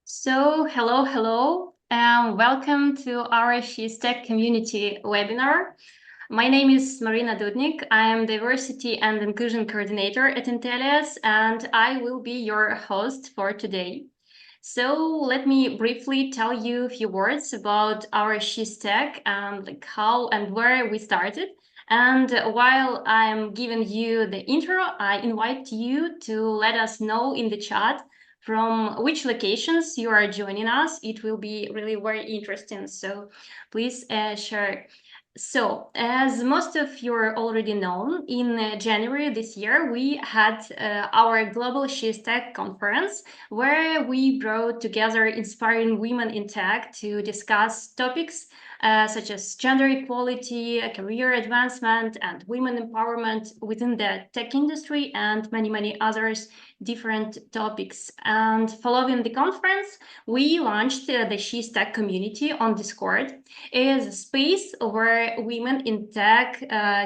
Hello, and welcome to our She's Tech community webinar. My name is Marina Dudnik. I am Diversity and Inclusion Coordinator at Intellias, and I will be your host for today. So let me briefly tell you a few words about our She's Tech and how and where we started. And while I'm giving you the intro, I invite you to let us know in the chat from which locations you are joining us. It will be really very interesting. So please share. So, as most of you already know, in January this year, we had our Global She's Tech conference, where we brought together inspiring women in tech to discuss topics such as gender equality, career advancement, and women empowerment within the tech industry, and many others different topics. And following the conference, we launched the She's Tech community on Discord. It is a space where women in tech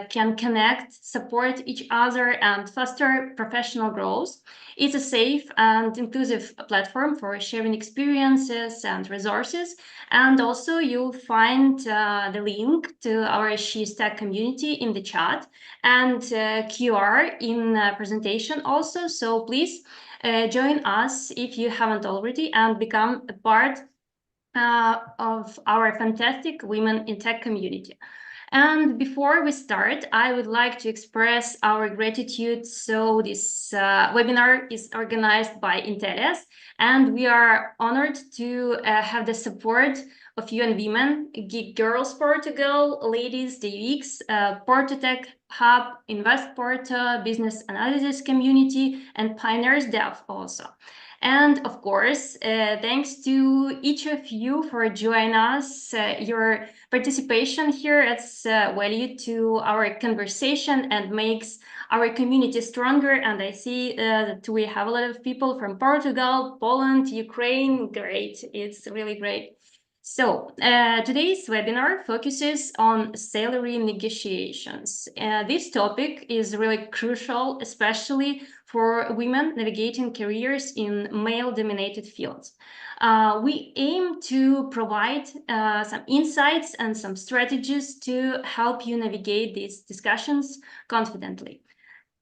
can connect, support each other, and foster professional growth. It's a safe and inclusive platform for sharing experiences and resources. And also you'll find the link to our She's Tech community in the chat and QR in presentation also. So please join us if you haven't already and become a part of our fantastic Women in Tech community. And before we start, I would like to express our gratitude. So this webinar is organized by Intellias, and we are honored to have the support of UN Women, Geek Girls Portugal, Ladies, the UX, Portotech Hub, Invest Porto, Business Analysis Community, and Pioneers Dev also. And of course, thanks to each of you for joining us. Your participation here adds value to our conversation and makes our community stronger. And I see that we have a lot of people from Portugal, Poland, Ukraine. Great, it's really great. So today's webinar focuses on salary negotiations. This topic is really crucial, especially for women navigating careers in male-dominated fields. We aim to provide some insights and some strategies to help you navigate these discussions confidently.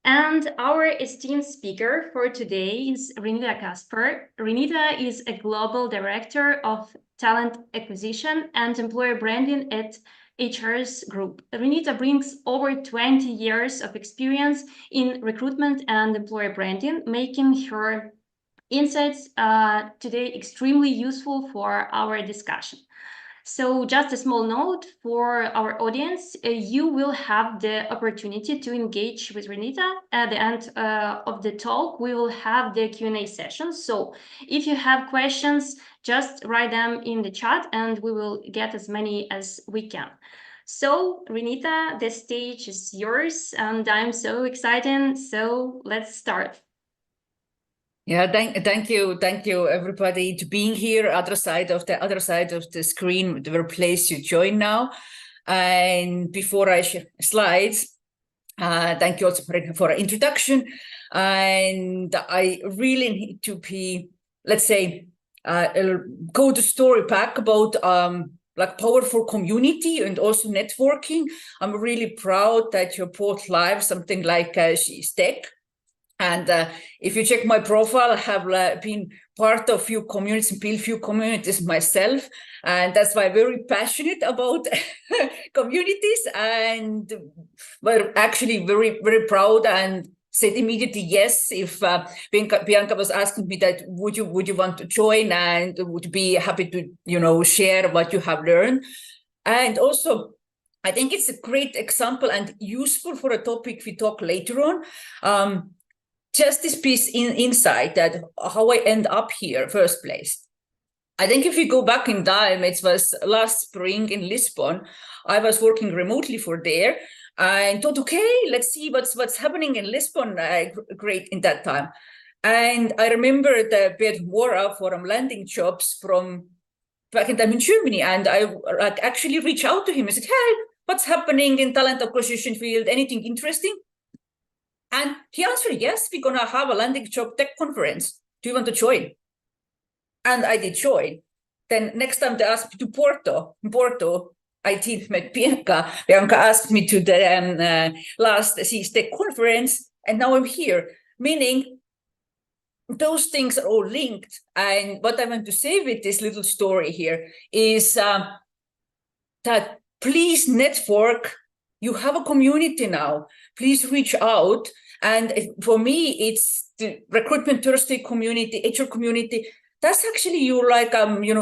And our esteemed speaker for today is Renita Käsper. Renita is a global director of talent acquisition and employer branding at HR's Group. Renita brings over 20 years of experience in recruitment and employer branding, making her insights today extremely useful for our discussion. So just a small note for our audience, you will have the opportunity to engage with Renita. At the end of the talk, we will have the Q&A session. So if you have questions, just write them in the chat and we will get as many as we can. So Renita, the stage is yours and I'm so excited. So let's start. Yeah, thank you everybody to being here. Other side of the screen, the place you join now. And before I share slides, thank you also for an introduction. And I really need to be, let's say, go the story back about like powerful community and also networking. I'm really proud that you brought live something like She's Tech. And if you check my profile, I have been part of few communities, built few communities myself. And that's why I'm very passionate about communities. And we're actually very proud and said immediately yes. If Bianca was asking me that, would you want to join and would be happy to, share what you have learned. And also, I think it's a great example and useful for a topic we talk later on. Just this piece insight that how I end up here first place. I think if you go back in time, it was last spring in Lisbon. I was working remotely for there and thought, okay, let's see what's happening in Lisbon. Great in that time. And I remember the Bert Mora for landing jobs from back in time in Germany. And I actually reached out to him and said, hey, what's happening in talent acquisition field? Anything interesting? And he answered, yes, we're going to have a landing job tech conference. Do you want to join? and I did join. Then next time they asked me to Porto, I did met Bianca. Bianca asked me to the last CSTEC conference, and now I'm here, meaning those things are all linked. And what I want to say with this little story here is that please network. You have a community now. Please reach out. And for me, it's the Recruitment Thursday community, HR community. That's actually your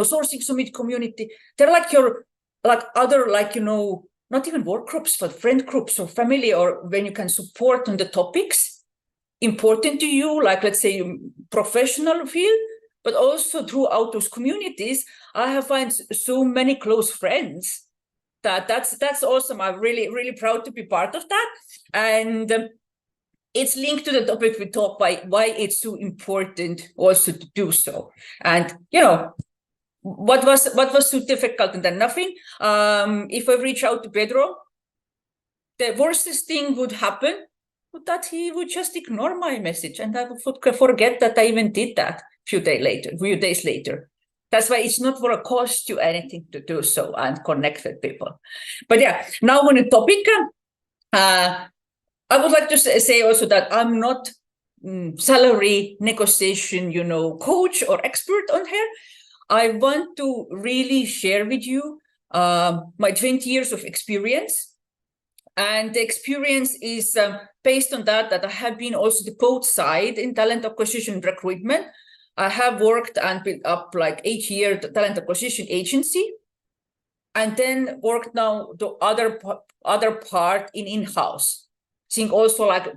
sourcing summit community. They're like your other not even work groups, but friend groups or family, or when you can support on the topics important to you, like let's say professional field, but also throughout those communities, I have found so many close friends that's awesome. I'm really, really proud to be part of that. And it's linked to the topic we talk by why it's so important also to do so. And what was so difficult, and then nothing. If I reach out to Pedro, the worstest thing would happen that he would just ignore my message, and I would forget that I even did that a few days later. That's why it's not for a cost you anything to do so and connect with people. But yeah, now on the topic, I would like to say also that I'm not salary negotiation, coach or expert on here. I want to really share with you my 20 years of experience. And the experience is based on that I have been also the Bothside in talent acquisition recruitment. I have worked and built up like 8-year talent acquisition agency, and then worked now the other part in-house. Think also like,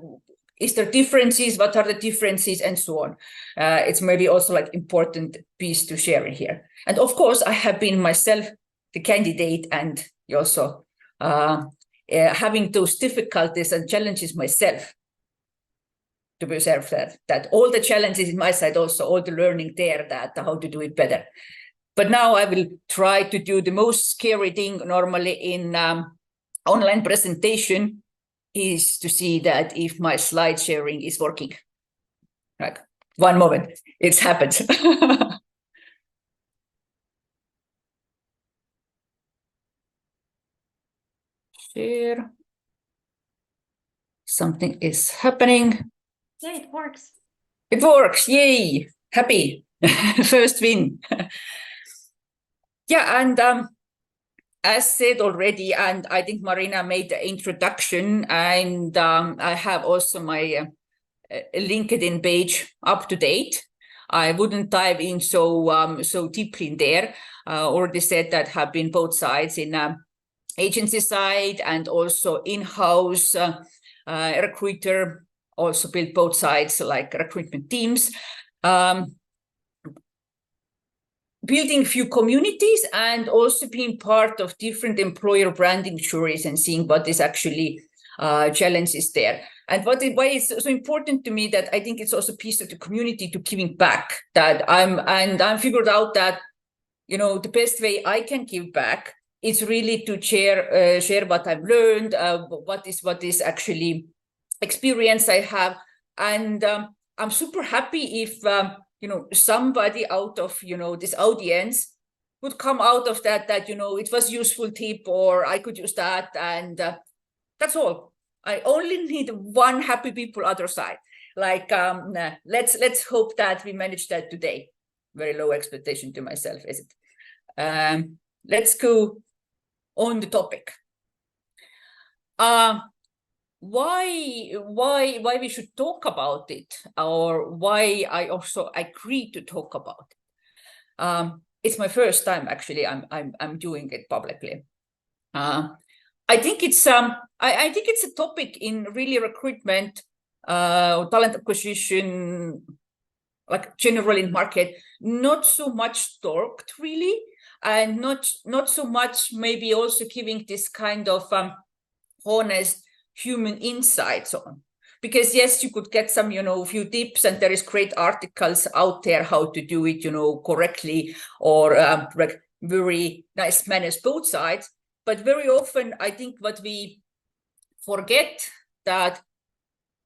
is there differences? What are the differences, and so on. It's maybe also like important piece to share in here. And of course, I have been myself the candidate, and also having those difficulties and challenges myself. To be observed that all the challenges in my side, also all the learning there, that how to do it better. But now I will try to do the most scary thing normally in online presentation is to see that if my slide sharing is working. Like, one moment, it's happened. Share. Something is happening. Yeah, it works. It works. Yay. Happy. First win. Yeah, and as said already, and I think Marina made the introduction, and I have also my LinkedIn page up to date. I wouldn't dive in so deeply in there. Already said that have been both sides, in agency side and also in-house recruiter, also built both sides like recruitment teams. Building few communities and also being part of different employer branding juries and seeing what is actually challenges there. And why it's so important to me that I think it's also a piece of the community to giving back, that I'm figured out that, the best way I can give back is really to share what I've learned, what is actually experience I have. And I'm super happy if, somebody out of, this audience would come out of that, it was useful tip, or I could use that. And that's all. I only need one happy people other side. Like, let's hope that we manage that today. Very low expectation to myself, is it? Let's go on the topic. Why we should talk about it, or why I also agree to talk about it. It's my first time actually. I'm doing it publicly. I think it's I think it's a topic in really recruitment, talent acquisition, like generally in market, not so much talked really, and not so much maybe also giving this kind of honest human insights on. Because yes, you could get some, few tips, and there is great articles out there how to do it, correctly, or like very nice manners both sides. But very often, I think what we forget that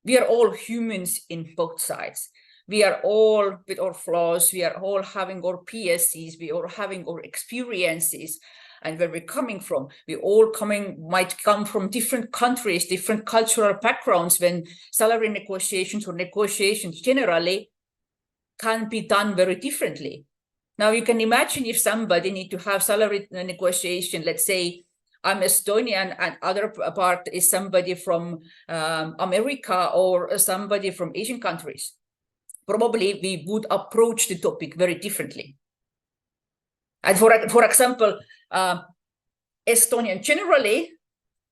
we are all humans in both sides. We are all with our flaws, we are all having our PSCs, we are having our experiences, and where we're coming from. We all might come from different countries, different cultural backgrounds, when salary negotiations or negotiations generally can be done very differently. Now you can imagine if somebody need to have salary negotiation, let's say I'm Estonian and other part is somebody from America or somebody from Asian countries. Probably we would approach the topic very differently. And for example, Estonian generally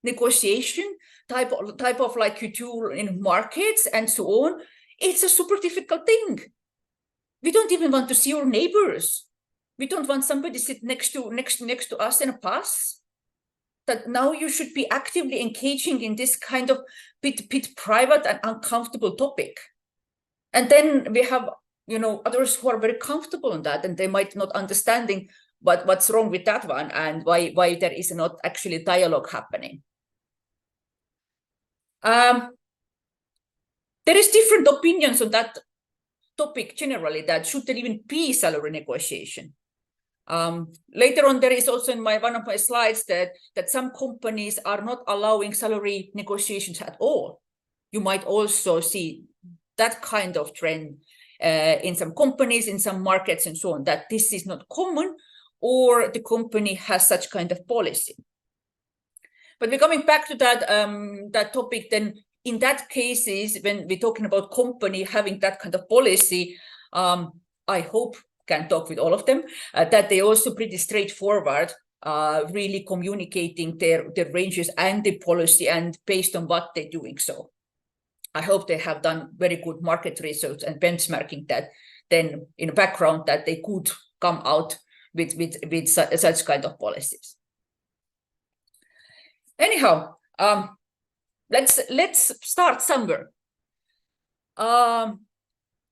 negotiation type of like you do in markets and so on, it's a super difficult thing. We don't even want to see our neighbors. We don't want somebody sit next to us in a bus. That now you should be actively engaging in this kind of bit private and uncomfortable topic. And then we have, others who are very comfortable in that, and they might not understanding what's wrong with that one and why there is not actually dialogue happening. There is different opinions on that topic generally, that should there even be salary negotiation. Later on, there is also in one of my slides that some companies are not allowing salary negotiations at all. You might also see that kind of trend in some companies, in some markets and so on, that this is not common or the company has such kind of policy. But we're coming back to that topic then. In that cases, when we're talking about company having that kind of policy, I hope can talk with all of them, that they also pretty straightforward, really communicating their ranges and the policy and based on what they're doing. So I hope they have done very good market research and benchmarking that then in the background that they could come out with such kind of policies. Anyhow, let's start somewhere.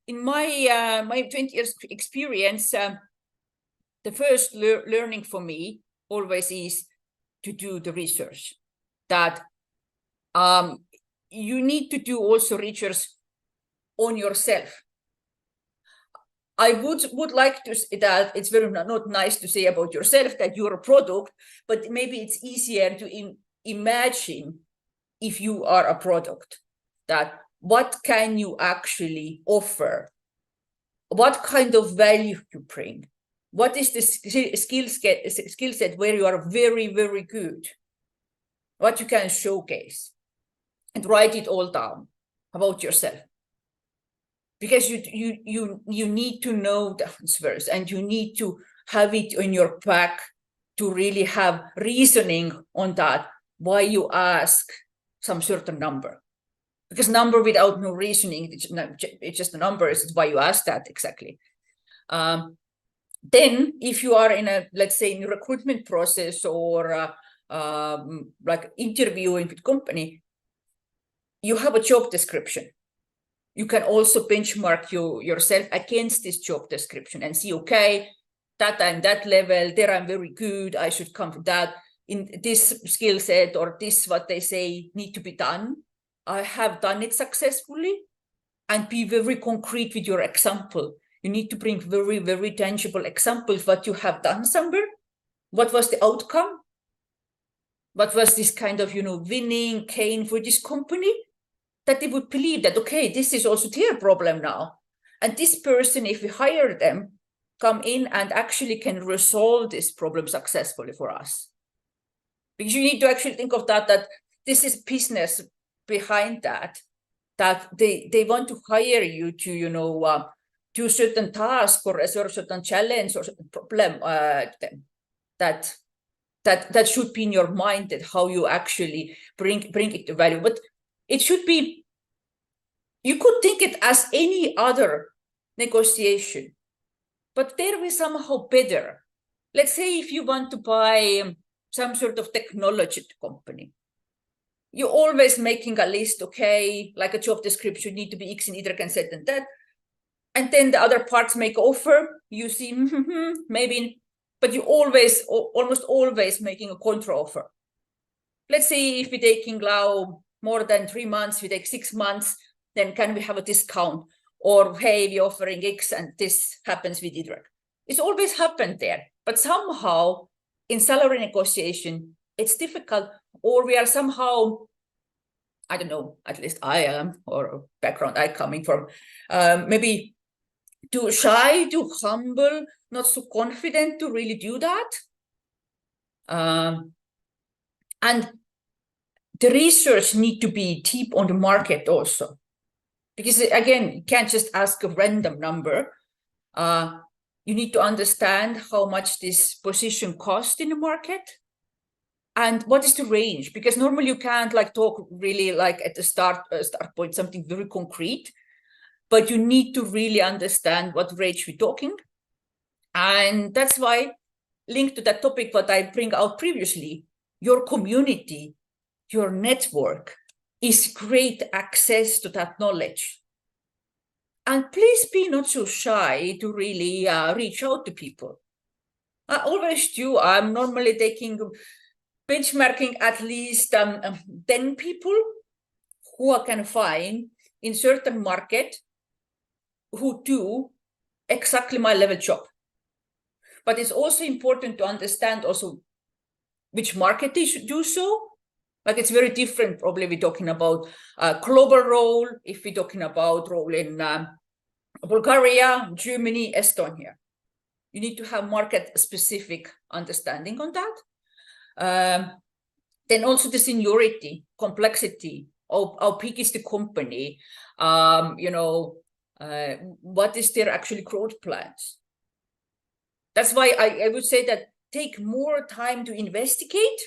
In my 20 years experience, the first learning for me always is to do the research. That you need to do also research on yourself. I would like to say that it's very not nice to say about yourself that you're a product, but maybe it's easier to imagine if you are a product, that what can you actually offer? What kind of value you bring? What is the skill set where you are very, very good? What you can showcase and write it all down about yourself. Because you need to know the answers and you need to have it on your back to really have reasoning on that, why you ask some certain number. Because number without no reasoning, it's just a number, it's why you ask that exactly. Then if you are in let's say in a recruitment process or like interviewing with company, you have a job description. You can also benchmark yourself against this job description and see, okay, that and that level, there I'm very good, I should come from that. In this skill set or this, what they say need to be done, I have done it successfully, and be very concrete with your example. You need to bring very, very tangible examples, what you have done somewhere. What was the outcome? What was this kind of, winning gain for this company? That they would believe that, okay, this is also their problem now. And this person, if we hire them, come in and actually can resolve this problem successfully for us. Because you need to actually think of that this is business behind that they want to hire you to, do a certain task or a certain challenge or certain problem that should be in your mind, that how you actually bring it to value. But it should be, you could think it as any other negotiation, but there is somehow better. Let's say if you want to buy some sort of technology company, you're always making a list, okay, like a job description, need to be X and Y and Z and that. And then the other parts make offer, you see, maybe, but you almost always making a contra offer. Let's say if we're taking now more than 3 months, we take 6 months, then can we have a discount? or hey, we're offering X and this happens with Y. It's always happened there, but somehow in salary negotiation, it's difficult, or we are somehow, I don't know, at least I am, or background I coming from, maybe too shy, too humble, not so confident to really do that. And the research need to be deep on the market also. Because again, you can't just ask a random number. You need to understand how much this position costs in the market and what is the range. Because normally you can't like talk really like at the start point, something very concrete, but you need to really understand what range we're talking. And that's why, linked to that topic what I bring out previously, your community, your network is great access to that knowledge. And please be not so shy to really reach out to people. I always do. I'm normally taking benchmarking at least 10 people who I can find in certain market who do exactly my level job. But it's also important to understand also which market they should do so. Like it's very different, probably we're talking about a global role, if we're talking about role in Bulgaria, Germany, Estonia. You need to have market-specific understanding on that. Then also the seniority, complexity, how big is the company, what is their actually growth plans. That's why I would say that take more time to investigate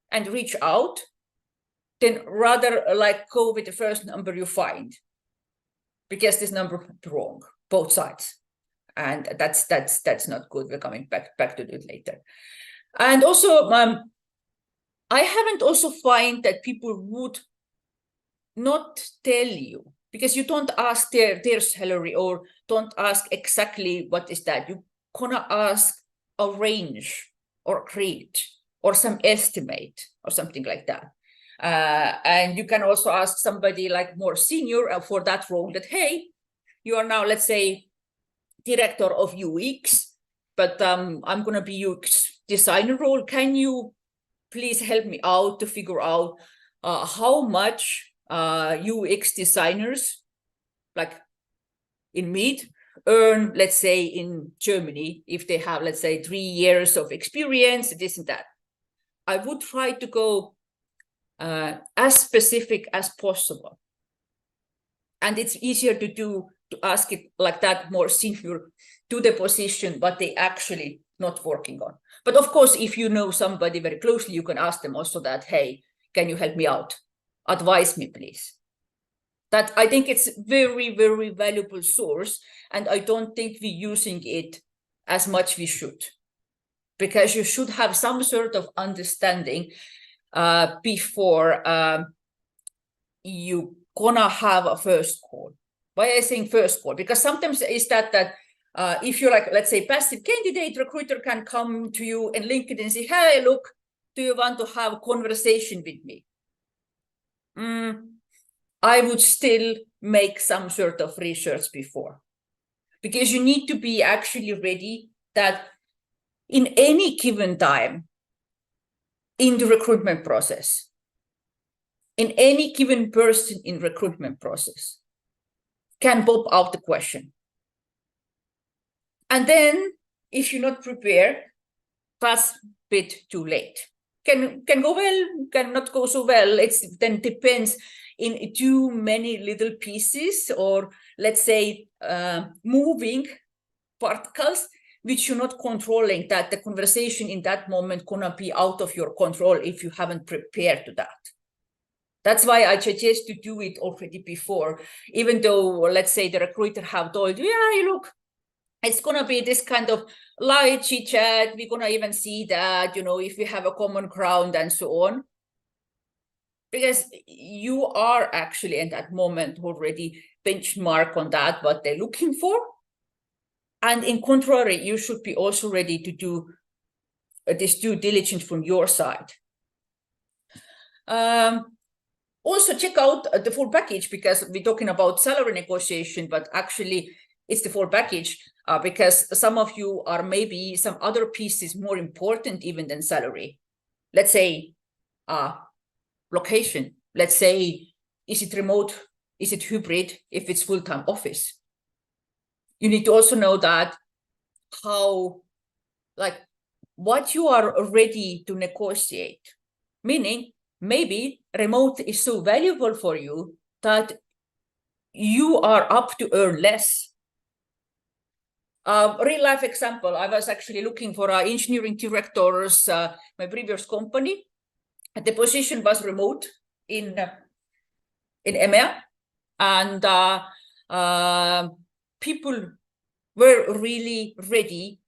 and reach out than rather like go with the first number you find, because this number is wrong, both sides. And that's not good. We're coming back to it later. And also, I haven't also find that people would not tell you, because you don't ask their salary or don't ask exactly what is that. You're gonna ask a range or grade or some estimate or something like that. And you can also ask somebody like more senior for that role that, hey, you are now, let's say, director of UX, but I'm going to be UX designer role. Can you please help me out to figure out how much UX designers, like in mid, earn, let's say, in Germany, if they have, let's say, 3 years of experience, this and that. I would try to go as specific as possible. And it's easier to ask it like that, more senior to the position, but they actually not working on. But of course, if you know somebody very closely, you can ask them also that, hey, can you help me out? Advise me, please. That I think it's very, very valuable source. And I don't think we're using it as much we should, because you should have some sort of understanding before you gonna have a first call. Why am I saying first call? Because sometimes is that if you're like, let's say, passive candidate, recruiter can come to you in LinkedIn and say, hey, look, do you want to have a conversation with me? I would still make some sort of research before, because you need to be actually ready that in any given time in the recruitment process, in any given person in recruitment process, can pop out the question. And then if you're not prepared, that's a bit too late. Can go well, can not go so well. It's then depends in too many little pieces, or let's say moving particles, which you're not controlling, that the conversation in that moment gonna be out of your control if you haven't prepared to that. That's why I suggest to do it already before, even though, let's say, the recruiter have told you, yeah, look, it's going to be this kind of light chit chat. We're going to even see that, if we have a common ground and so on. Because you are actually in that moment already benchmark on that, what they're looking for. And in contrary, you should be also ready to do this due diligence from your side. Also check out the full package, because we're talking about salary negotiation, but actually it's the full package, because some of you are maybe some other pieces more important even than salary. Let's say location. Let's say, is it remote? Is it hybrid? If it's full-time office. You need to also know that how, like, what you are ready to negotiate. Meaning, maybe remote is so valuable for you that you are up to earn less. Real life example, I was actually looking for engineering directors, my previous company. The position was remote in EMEA, and people were really ready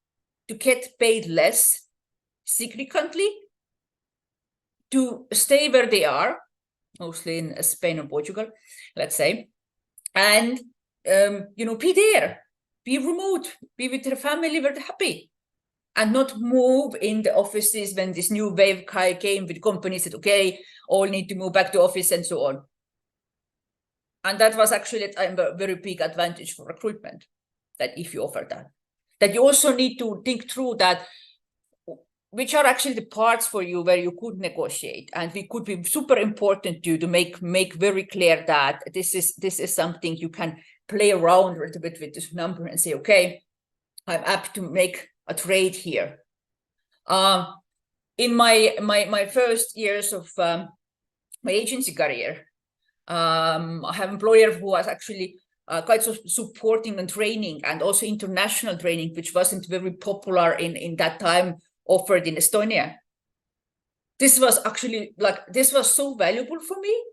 to get paid less significantly to stay where they are, mostly in Spain or Portugal, let's say, and be there, be remote, be with their family where they're happy, and not move in the offices when this new wave came with companies that, okay, all need to move back to office and so on. And that was actually a very big advantage for recruitment, that if you offer that you also need to think through that, which are actually the parts for you where you could negotiate, and we could be super important to you to make very clear that this is something you can play around a little bit with this number and say, okay, I'm apt to make a trade here. In my first years of my agency career, I have an employer who was actually quite supporting and training, and also international training, which wasn't very popular in that time, offered in Estonia. This was actually this was so valuable for me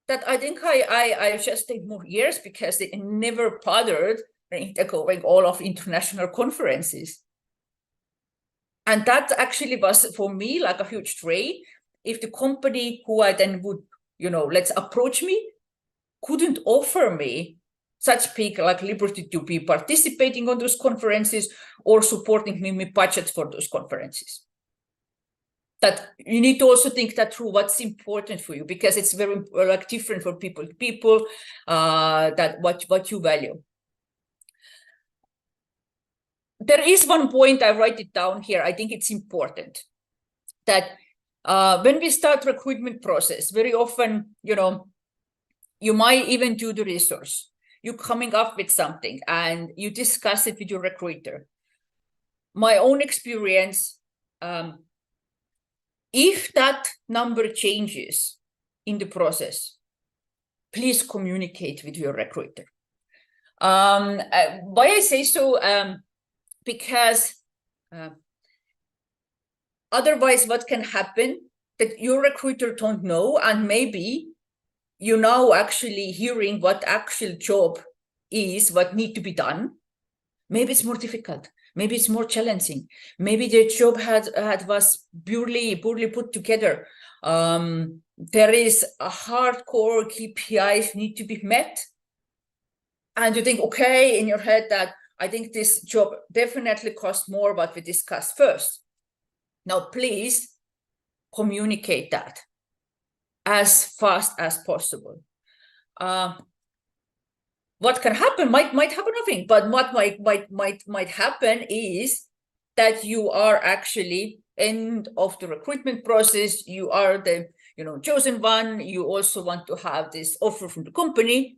that I think I just stayed more years, because they never bothered going all of international conferences. And that actually was for me like a huge trade. If the company who I then would, let's approach me, couldn't offer me such big liberty to be participating on those conferences or supporting me with budgets for those conferences. That you need to also think that through, what's important for you, because it's very different for people to people, that what you value. There is one point, I write it down here, I think it's important, that when we start recruitment process, very often, you might even do the resource. You're coming up with something and you discuss it with your recruiter. My own experience, if that number changes in the process, please communicate with your recruiter. Why I say so, because otherwise what can happen that your recruiter don't know, and maybe you're now actually hearing what actual job is, what need to be done. Maybe it's more difficult. Maybe it's more challenging. Maybe the job was poorly put together. There is a hardcore KPIs need to be met. And you think, okay, in your head that I think this job definitely costs more, but we discussed first. Now, please communicate that as fast as possible. What can happen might happen nothing, but what might happen is that you are actually end of the recruitment process. You are the chosen one. You also want to have this offer from the company,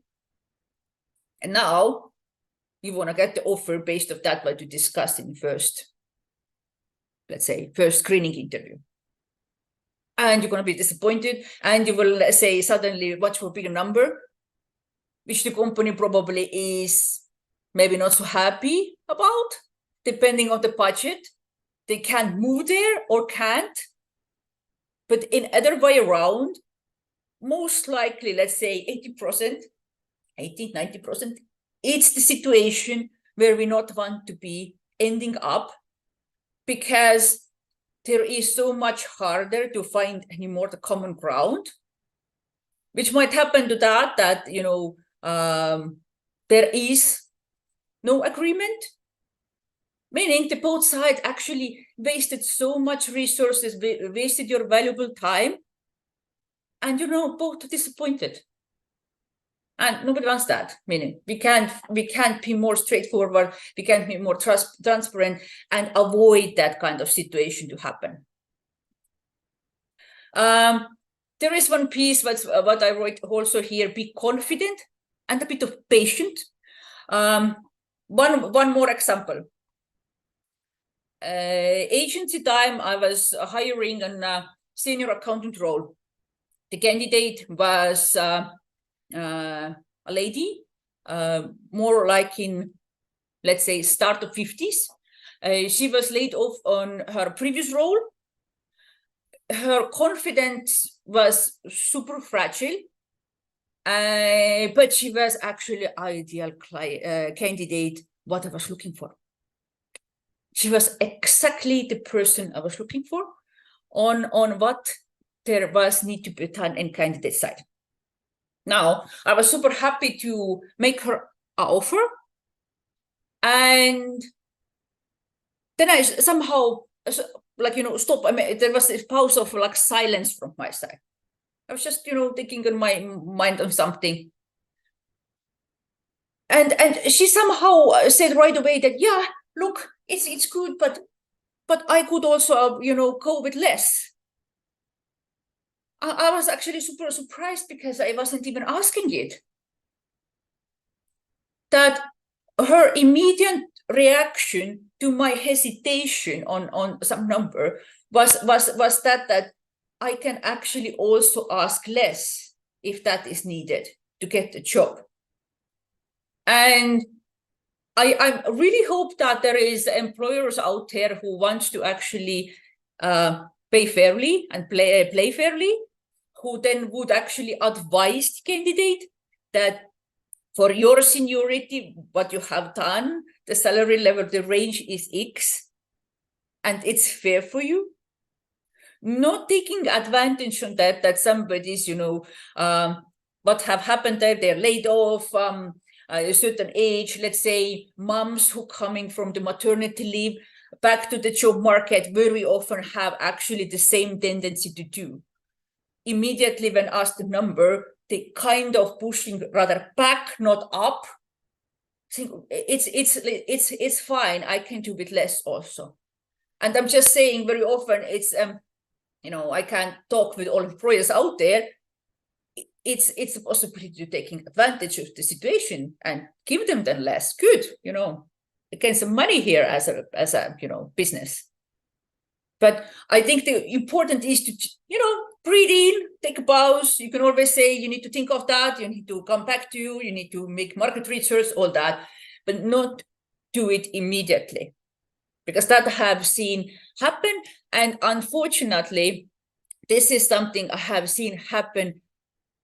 and now you want to get the offer based on that what you discussed in first, let's say, first screening interview. And you're going to be disappointed, and you will say suddenly, what will be the number, which the company probably is maybe not so happy about, depending on the budget. They can't move there or can't. But in other way around, most likely, let's say 80%, 80, 90%, it's the situation where we not want to be ending up, because there is so much harder to find any more the common ground, which might happen to that there is no agreement, meaning the both sides actually wasted so much resources, wasted your valuable time, and both disappointed. And nobody wants that. Meaning we can't be more straightforward, we can't be more transparent and avoid that kind of situation to happen. There is one piece what I wrote also here: be confident and a bit of patient. One more example. Agency time, I was hiring a senior accountant role. The candidate was a lady, more like in, let's say, start of 50s. She was laid off on her previous role. Her confidence was super fragile, but she was actually ideal candidate what I was looking for. She was exactly the person I was looking for on what there was need to be done in candidate side. Now, I was super happy to make her an offer. And then I somehow, stop. I mean, there was a pause of like silence from my side. I was just, thinking in my mind on something. And she somehow said right away that, yeah, look, it's good, but I could also, go with less. I was actually super surprised because I wasn't even asking it. That her immediate reaction to my hesitation on some number was that I can actually also ask less if that is needed to get the job. And I really hope that there is employers out there who wants to actually pay fairly and play fairly, who then would actually advise the candidate that for your seniority, what you have done, the salary level, the range is X, and it's fair for you. Not taking advantage on that somebody's, what have happened there, they're laid off, a certain age, let's say moms who coming from the maternity leave back to the job market very often have actually the same tendency to do. Immediately when asked the number, they kind of pushing rather back, not up. Think it's fine. I can do with less also. And I'm just saying very often it's I can't talk with all employers out there. It's a possibility to taking advantage of the situation and give them then less. Good, again, some money here as a business. But I think the important is to breathe in, take a pause. You can always say you need to think of that. You need to come back to you need to make market research, all that, but not do it immediately, because that I have seen happen. And unfortunately, this is something I have seen happen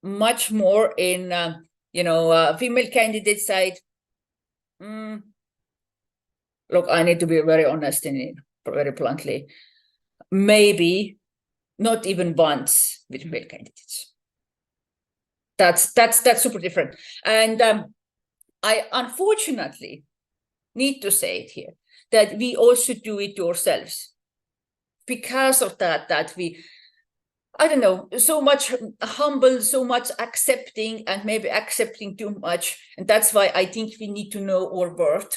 much more in, female candidate side. Look, I need to be very honest and very bluntly. Maybe not even once with male candidates. That's super different. And I unfortunately need to say it here that we also do it to ourselves. Because of that we, I don't know, so much humble, so much accepting, and maybe accepting too much. And that's why I think we need to know our worth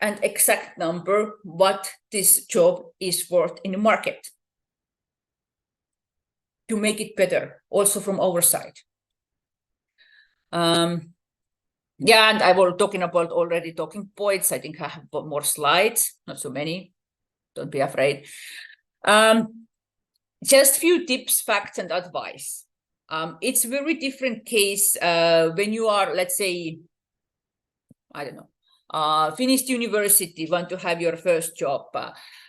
and exact number, what this job is worth in the market, to make it better, also from our side. Yeah, and I was talking about already talking points. I think I have more slides, not so many. Don't be afraid. Just few tips, facts, and advice. It's a very different case when you are, let's say, I don't know, finished university, want to have your first job.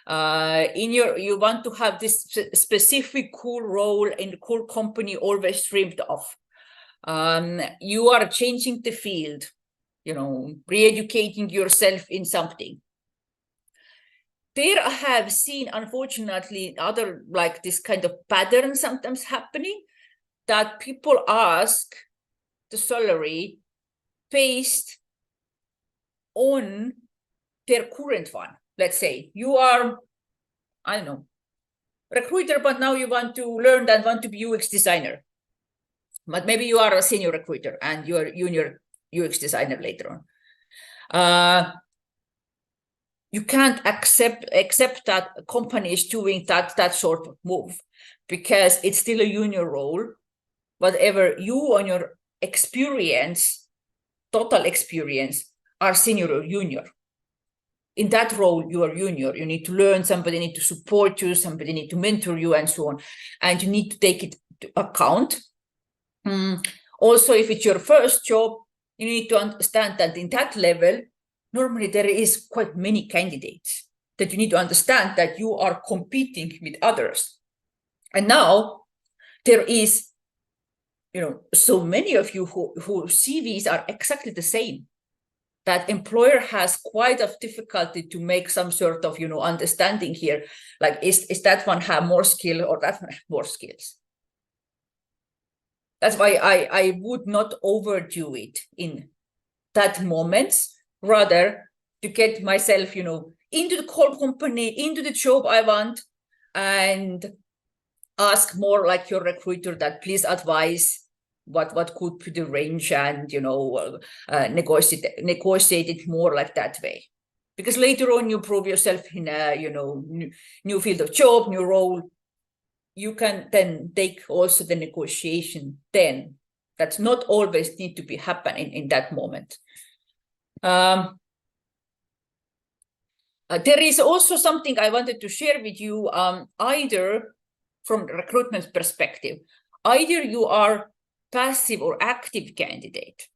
You want to have this specific cool role in the cool company, always dreamed of. You are changing the field, re-educating yourself in something. There I have seen, unfortunately, other like this kind of pattern sometimes happening, that people ask the salary based on their current one. Let's say you are, I don't know, recruiter, but now you want to learn and want to be UX designer. but maybe you are a senior recruiter and you are a junior UX designer later on. You can't accept that a company is doing that sort of move, because it's still a junior role. Whatever you on your experience, total experience, are senior or junior. In that role, you are junior. You need to learn, somebody need to support you, somebody need to mentor you, and so on. And you need to take it into account. Also, if it's your first job, you need to understand that in that level, normally there is quite many candidates, that you need to understand that you are competing with others. And now there is, so many of you who CVs are exactly the same, that employer has quite a difficulty to make some sort of, understanding here, like is that one have more skill or that one have more skills. That's why I would not overdo it in that moment, rather to get myself, into the whole company, into the job I want, and ask more like your recruiter that please advise what could be the range, and negotiate it more like that way. Because later on you prove yourself in a new field of job, new role. You can then take also the negotiation then. That's not always need to be happening in that moment. There is also something I wanted to share with you, either from recruitment perspective, either you are passive or active candidate.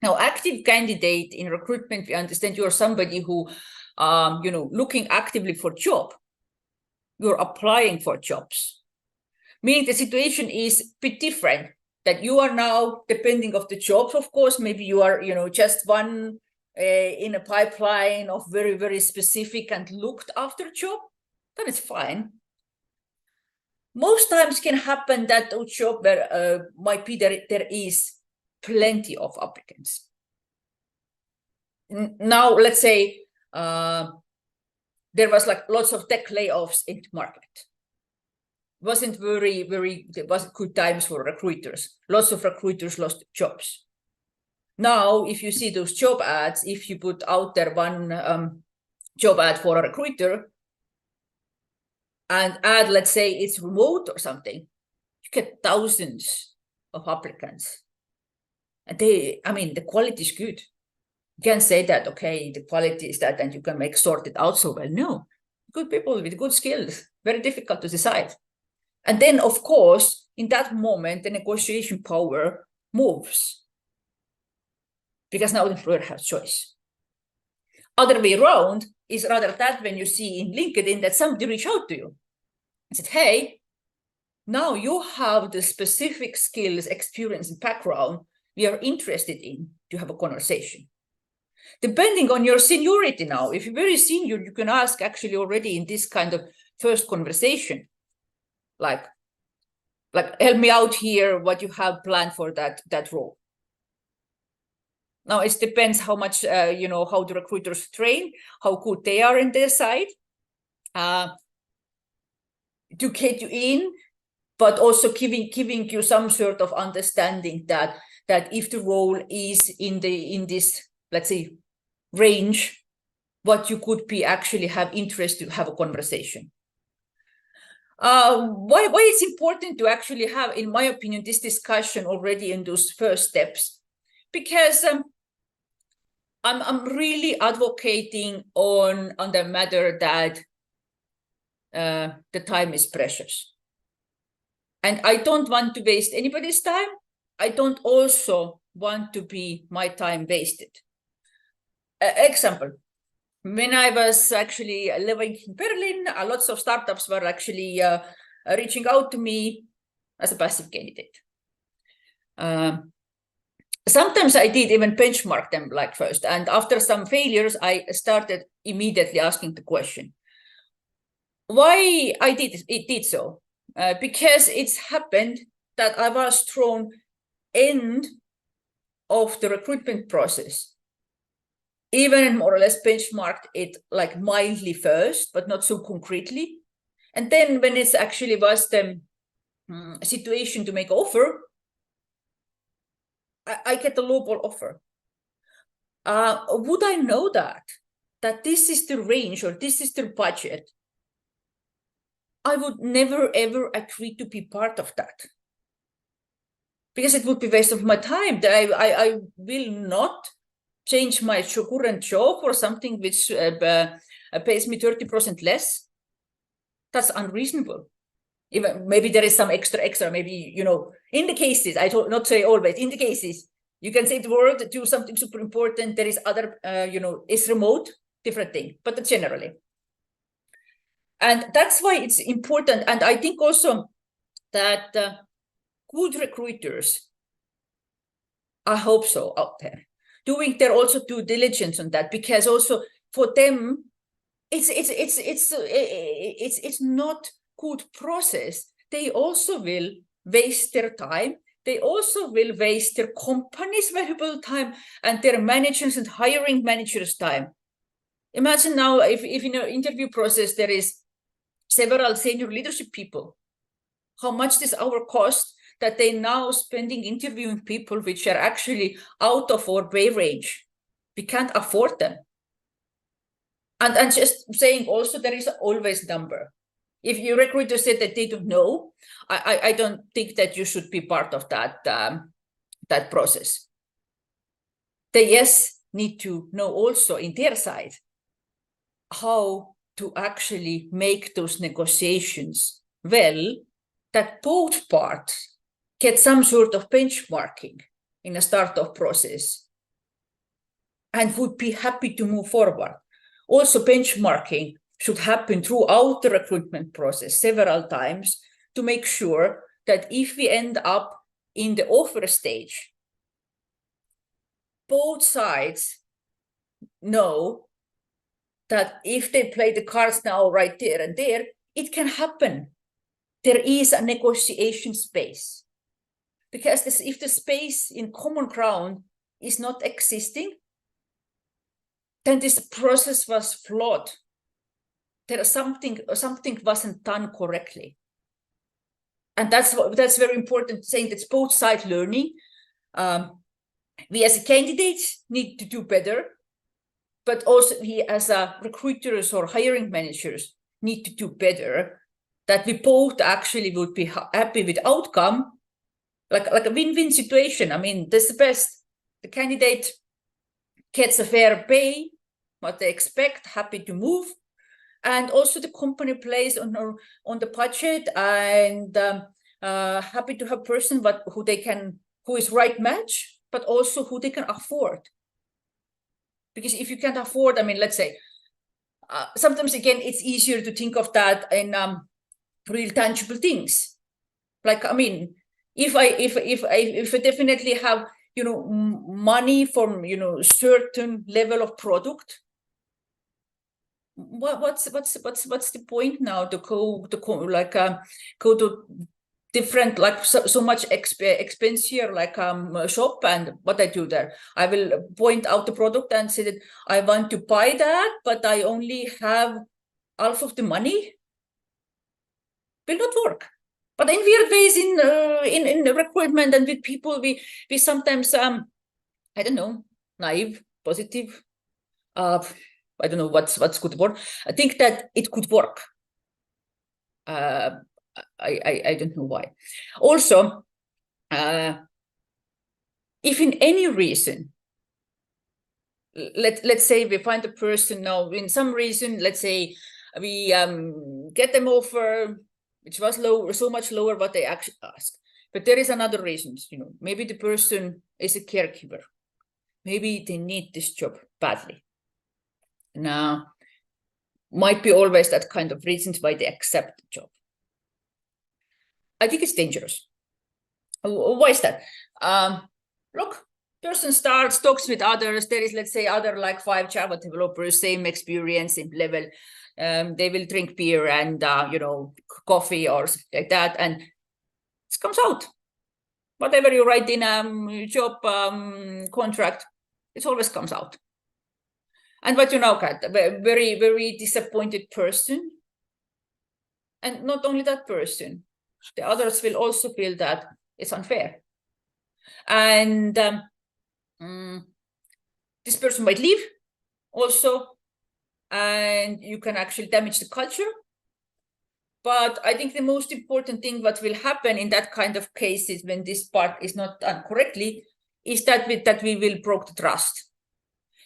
Now, active candidate in recruitment, we understand you are somebody who, looking actively for job. You're applying for jobs. Meaning the situation is a bit different, that you are now depending of the jobs, of course, maybe you are, just one in a pipeline of very, very specific and looked after job, then it's fine. Most times can happen that a job where might be there is plenty of applicants. Now, let's say there was like lots of tech layoffs in the market. Wasn't there wasn't good times for recruiters. Lots of recruiters lost jobs. Now, if you see those job ads, if you put out there one job ad for a recruiter and add, let's say it's remote or something, you get thousands of applicants. And the quality is good. You can't say that, okay, the quality is that and you can sort it out so well. No, good people with good skills, very difficult to decide. And then, of course, in that moment, the negotiation power moves, because now the employer has choice. Other way around is rather that when you see in LinkedIn that somebody reached out to you and said, hey, now you have the specific skills, experience, and background we are interested in to have a conversation. Depending on your seniority now, if you're very senior, you can ask actually already in this kind of first conversation, like help me out here, what you have planned for that role. Now it depends how much how the recruiters train, how good they are in their side to get you in, but also giving you some sort of understanding that if the role is in this, let's say, range, what you could be actually have interest to have a conversation. Why it's important to actually have, in my opinion, this discussion already in those first steps, because I'm really advocating on the matter that the time is precious. And I don't want to waste anybody's time. I don't also want to be my time wasted. Example, when I was actually living in Berlin, lots of startups were actually reaching out to me as a passive candidate. Sometimes I did even benchmark them like first. And after some failures, I started immediately asking the question, why it did so? Because it's happened that I was thrown end of the recruitment process, even more or less benchmarked it like mildly first, but not so concretely. And then when it's actually was the situation to make offer, I get a lowball offer. Would I know that this is the range or this is the budget? I would never, ever agree to be part of that. Because it would be waste of my time. I will not change my current job for something which pays me 30% less. That's unreasonable. Even maybe there is some extra, maybe, you know, in the cases, I don't not say always, in the cases, you can say the word, do something super important. There is other, you know, is remote, different thing, but generally. And that's why it's important. And I think also that good recruiters, I hope so, out there, doing their also due diligence on that, because also for them, it's not good process. They also will waste their time. They also will waste their company's valuable time and their managers and hiring managers' time. Imagine now if in an interview process there is several senior leadership people, how much this hour cost that they now spending interviewing people which are actually out of our pay range. We can't afford them. And just saying also there is always number. If your recruiter said that they don't know, I don't think that you should be part of that, that process. They, yes, need to know also in their side how to actually make those negotiations well, that both parts get some sort of benchmarking in a startup process and would be happy to move forward. Also, benchmarking should happen throughout the recruitment process several times to make sure that if we end up in the offer stage, both sides know that if they play the cards now right there and there, it can happen. There is a negotiation space. Because if the space in common ground is not existing, then this process was flawed. There is something wasn't done correctly. And that's very important, saying that's both sides learning. We as candidates need to do better, but also we as recruiters or hiring managers need to do better, that we both actually would be happy with outcome, like a win-win situation. I mean, that's the best. The candidate gets a fair pay, what they expect, happy to move. And also the company plays on the budget and happy to have a person who is right match, but also who they can afford. Because if you can't afford, I mean, let's say, sometimes again, it's easier to think of that in real tangible things. Like, I mean, if I definitely have, you know, money from, you know, certain level of product, what's the point now to go to different, like so much expense here, like shop, and what I do there, I will point out the product and say that I want to buy that, but I only have half of the money. Will not work. But in weird ways, in the recruitment and with people, we sometimes I don't know, naive, positive. I don't know what's good word. I think that it could work. I don't know why. Also, if in any reason, let's say we find a person now in some reason, let's say we get them offer, which was low, so much lower what they actually asked. But there is another reason, you know, maybe the person is a caregiver. Maybe they need this job badly. Now, might be always that kind of reasons why they accept the job. I think it's dangerous. Why is that? Look, person starts, talks with others. There is, let's say, other like 5 Java developers, same experience, same level. They will drink beer and, you know, coffee or something like that. And it comes out. Whatever you write in job contract, it always comes out. And what you now got, a very, very disappointed person. And not only that person, the others will also feel that it's unfair. And this person might leave also, and you can actually damage the culture. But I think the most important thing what will happen in that kind of cases when this part is not done correctly is that we will break the trust.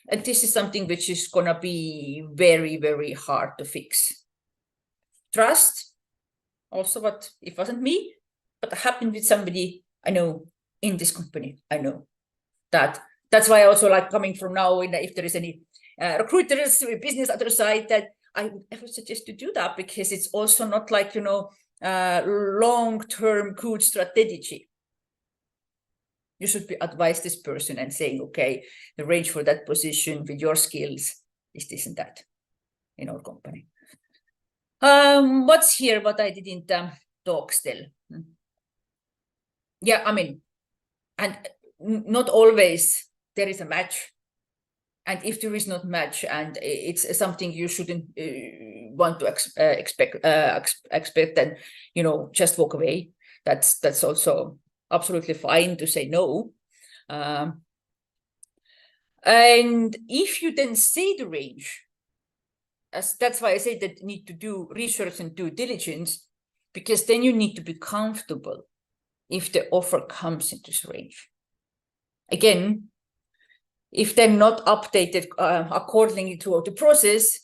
And this is something which is going to be very, very hard to fix. Trust, also what it wasn't me, but it happened with somebody I know in this company. I know that. That's why I also like coming from now, if there is any recruiters, business other side, that I would suggest to do that, because it's also not like, long-term good strategy. You should be advise this person and saying, okay, the range for that position with your skills is this and that in our company. What's here, what I didn't talk still? Yeah, I mean, and not always there is a match. And if there is not match and it's something you shouldn't want to expect, then, just walk away. That's also absolutely fine to say no. And if you then say the range, that's why I say that you need to do research and due diligence, because then you need to be comfortable if the offer comes in this range. Again, if they're not updated accordingly throughout the process,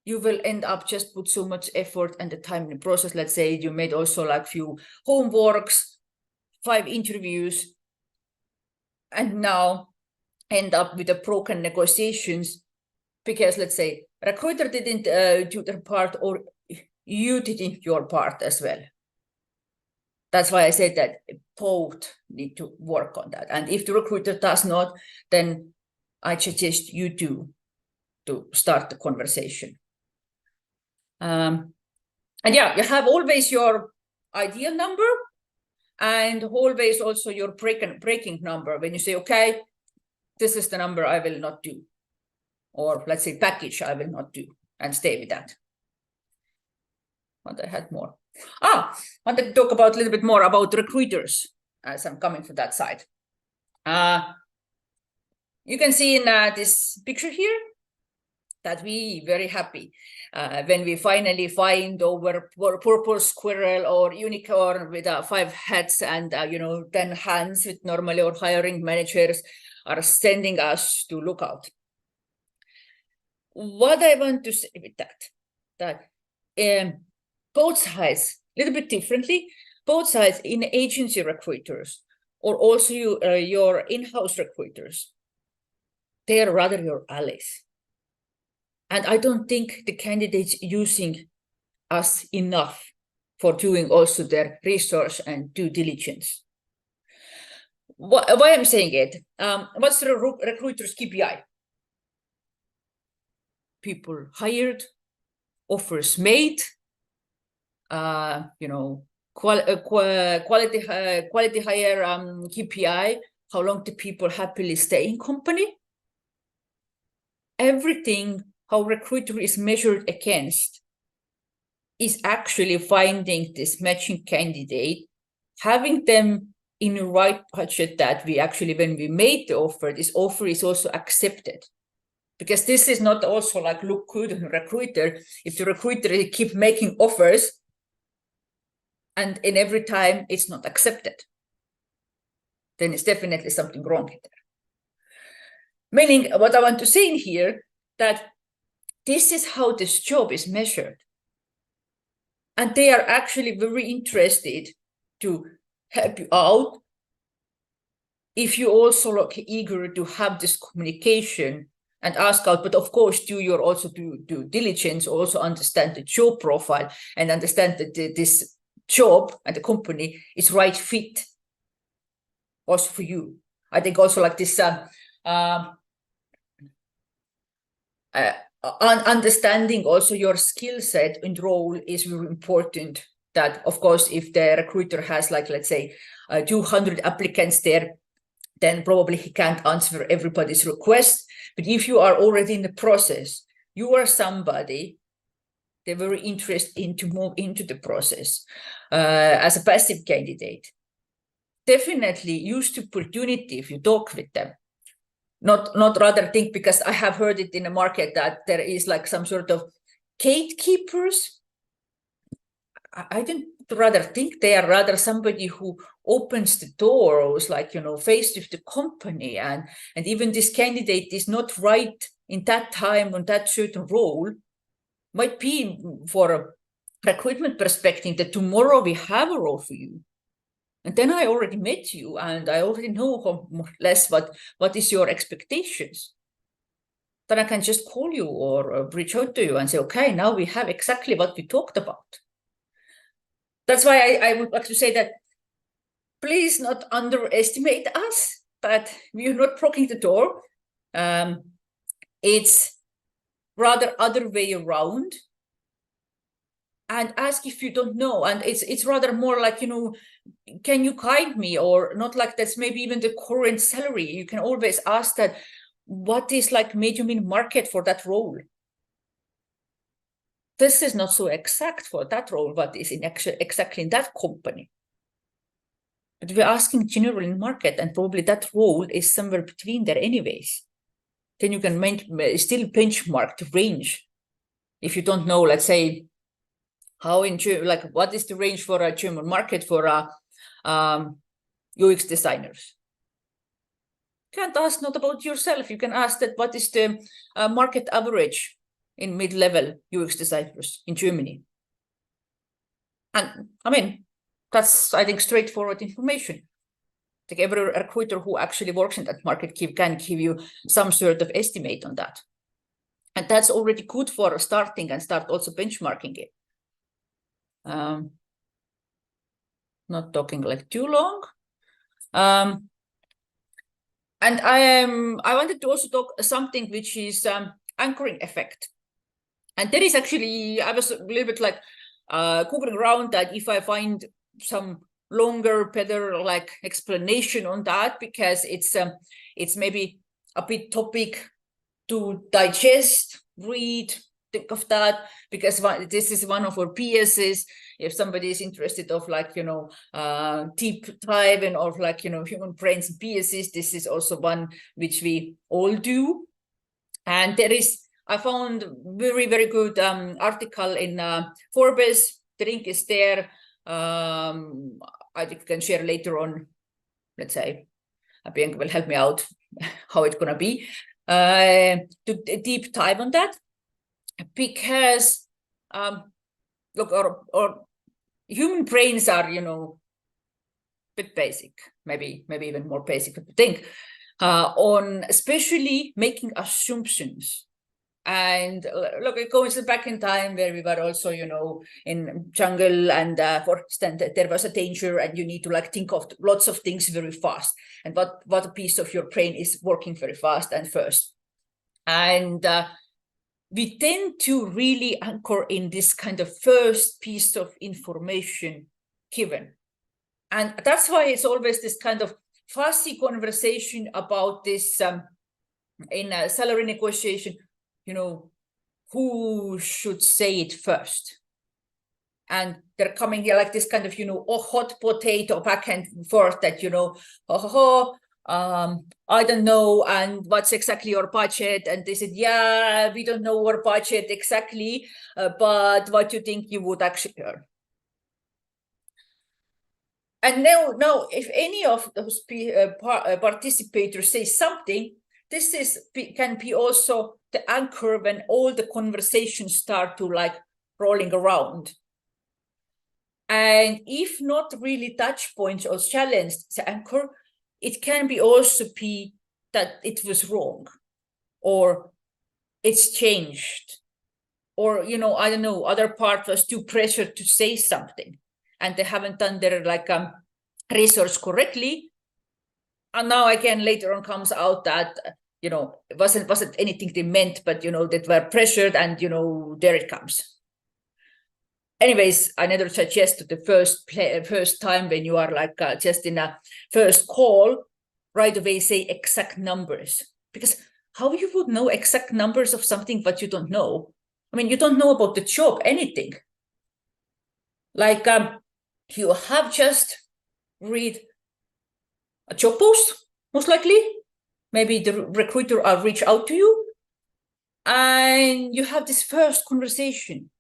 you will end up just put so much effort and the time in the process. Let's say you made also like few homeworks, 5 interviews, and now end up with a broken negotiations because, let's say, recruiter didn't do their part, or you didn't your part as well. That's why I said that both need to work on that. And if the recruiter does not, then I suggest you to start the conversation. And yeah, you have always your ideal number and always also your breaking number. When you say, okay, this is the number I will not do. Or let's say package I will not do, and stay with that. What I had more. I wanted to talk about a little bit more about recruiters, as I'm coming from that side. You can see in this picture here that we very happy when we finally find our purple squirrel or unicorn with 5 heads and 10 hands, with normally our hiring managers are sending us to look out. What I want to say with that both sides, a little bit differently, both sides in agency recruiters or also your in-house recruiters, they are rather your allies. And I don't think the candidates using us enough for doing also their research and due diligence. Why I'm saying it? What's the recruiter's KPI? People hired, offers made, quality hire KPI, how long the people happily stay in company. Everything how recruiter is measured against is actually finding this matching candidate, having them in the right budget that we actually, when we made the offer, this offer is also accepted. Because this is not also like look good on a recruiter. If the recruiter keep making offers and in every time it's not accepted, then it's definitely something wrong there. Meaning what I want to say in here, that this is how this job is measured. And they are actually very interested to help you out. If you also look eager to have this communication and ask out, but of course, do your also do diligence, also understand the job profile and understand that this job and the company is right fit also for you. I think also like this understanding also your skill set and role is very important. That of course, if the recruiter has like, let's say 200 applicants there, then probably he can't answer everybody's request. But if you are already in the process, you are somebody they're very interested in to move into the process as a passive candidate, definitely use the opportunity if you talk with them. Not rather think, because I have heard it in the market that there is like some sort of gatekeepers. I don't rather think they are rather somebody who opens the door, or is like, faced with the company, and even this candidate is not right in that time on that certain role, might be for a recruitment perspective that tomorrow we have a role for you. And then I already met you and I already know more or less what is your expectations. Then I can just call you or reach out to you and say, okay, now we have exactly what we talked about. That's why I would like to say that please not underestimate us, that we're not blocking the door. It's rather other way around. And ask if you don't know. And it's rather more like, can you guide me? Or not like that's maybe even the current salary. You can always ask that, what is like medium in market for that role? This is not so exact for that role, but is in exactly in that company. But we're asking general in market, and probably that role is somewhere between there anyways. Then you can still benchmark the range. If you don't know, let's say, how in like what is the range for a German market for UX designers? You can't ask not about yourself. You can ask that what is the market average in mid-level UX designers in Germany. And I mean, that's, I think, straightforward information. Like every recruiter who actually works in that market can give you some sort of estimate on that. And that's already good for starting and start also benchmarking it. Not talking like too long. And I wanted to also talk something which is anchoring effect. And there is actually, I was a little bit like googling around that if I find some longer, better like explanation on that, because it's maybe a bit topic to digest, read, think of that, because this is one of our PSs. If somebody is interested of like, deep dive and of like, human brains and PSs, this is also one which we all do. And there is, I found very, very good article in Forbes. The link is there. I can share later on, let's say, Bianca will help me out how it's gonna be, to deep dive on that. Because look, our human brains are, bit basic, maybe even more basic than you think, on especially making assumptions. And look, it goes back in time where we were also, in jungle, and for instance, there was a danger, and you need to like think of lots of things very fast, and what a piece of your brain is working very fast and first. And we tend to really anchor in this kind of first piece of information given. And that's why it's always this kind of fussy conversation about this in a salary negotiation, who should say it first? And they're coming here like this kind of, hot potato back and forth that, I don't know, and what's exactly your budget? And they said, yeah, we don't know our budget exactly, but what you think you would actually earn. And now, if any of those participators say something, this can be also the anchor when all the conversations start to like rolling around. And if not really touch points or challenged the anchor, it can be also be that it was wrong, or it's changed, or, I don't know, other part was too pressured to say something and they haven't done their like research correctly. And now again, later on comes out that, it wasn't anything they meant, but, that were pressured, and, there it comes. Anyways, I never suggest the first time when you are like just in a first call, right away say exact numbers, because how you would know exact numbers of something but you don't know? I mean, you don't know about the job, anything. Like you have just read a job post, most likely. Maybe the recruiter will reach out to you and you have this first conversation.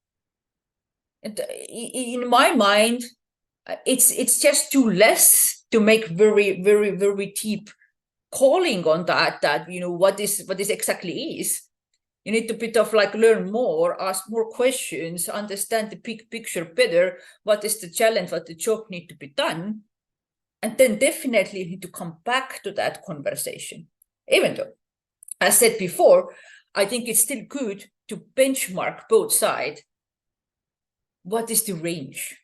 And in my mind, it's just too less to make very, very, very deep calling on that, what this exactly is. You need to bit of like learn more, ask more questions, understand the big picture better. What is the challenge, what the job need to be done? And then definitely you need to come back to that conversation. Even though, as said before, I think it's still good to benchmark both sides. What is the range?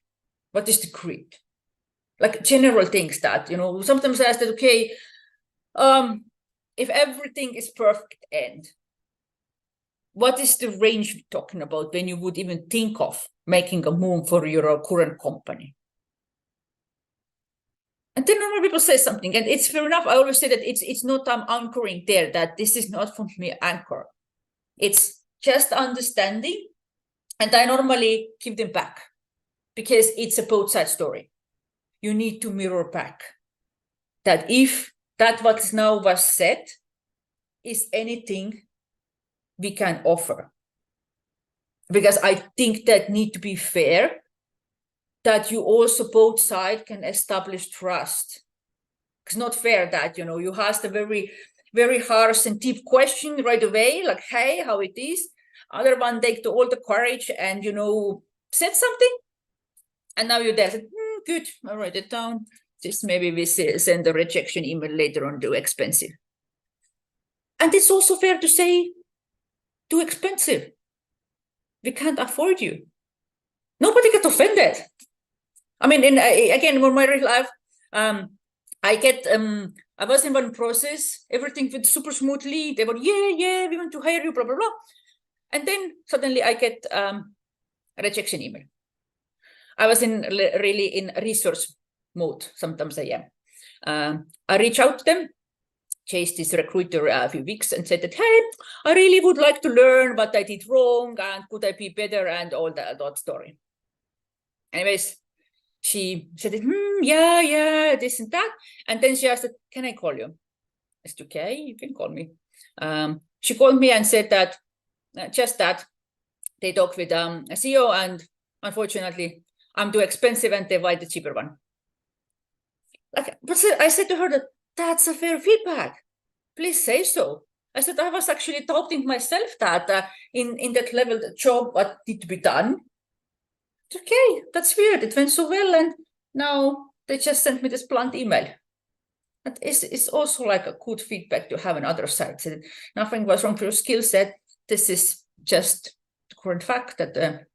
What is the grid? Like general things that, sometimes I ask that, okay, if everything is perfect end, what is the range we're talking about when you would even think of making a move for your current company? And then normal people say something, and it's fair enough. I always say that it's not anchoring there, that this is not for me anchor. It's just understanding, and I normally give them back because it's a both side story. You need to mirror back that if that what now was said is anything we can offer. Because I think that need to be fair, that you also both sides can establish trust. It's not fair that, you ask a very, very harsh and deep question right away, like, hey, how it is. Other one take all the courage and, said something. And now you're there, said, good, I'll write it down. Just maybe we send a rejection email later on, too expensive. And it's also fair to say, too expensive. We can't afford you. Nobody gets offended. I mean, again, in my real life, I was in one process, everything went super smoothly. They were, yeah, we want to hire you, blah, blah, blah. And then suddenly I get a rejection email. I was really in resource mode. Sometimes I am. I reach out to them, chased this recruiter a few weeks and said that, hey, I really would like to learn what I did wrong and could I be better and all that story. Anyways, she said, yeah, this and that. And then she asked, can I call you? I said, okay, you can call me. She called me and said that, just that, they talked with a CEO and unfortunately, I'm too expensive and they buy the cheaper one. But I said to her that that's a fair feedback. Please say so. I said, I was actually doubting myself that in that level, the job, what need to be done. Okay, that's weird. It went so well. And now they just sent me this blunt email. But it's also like a good feedback to have on other side. So nothing was wrong with your skill set. This is just the current fact that the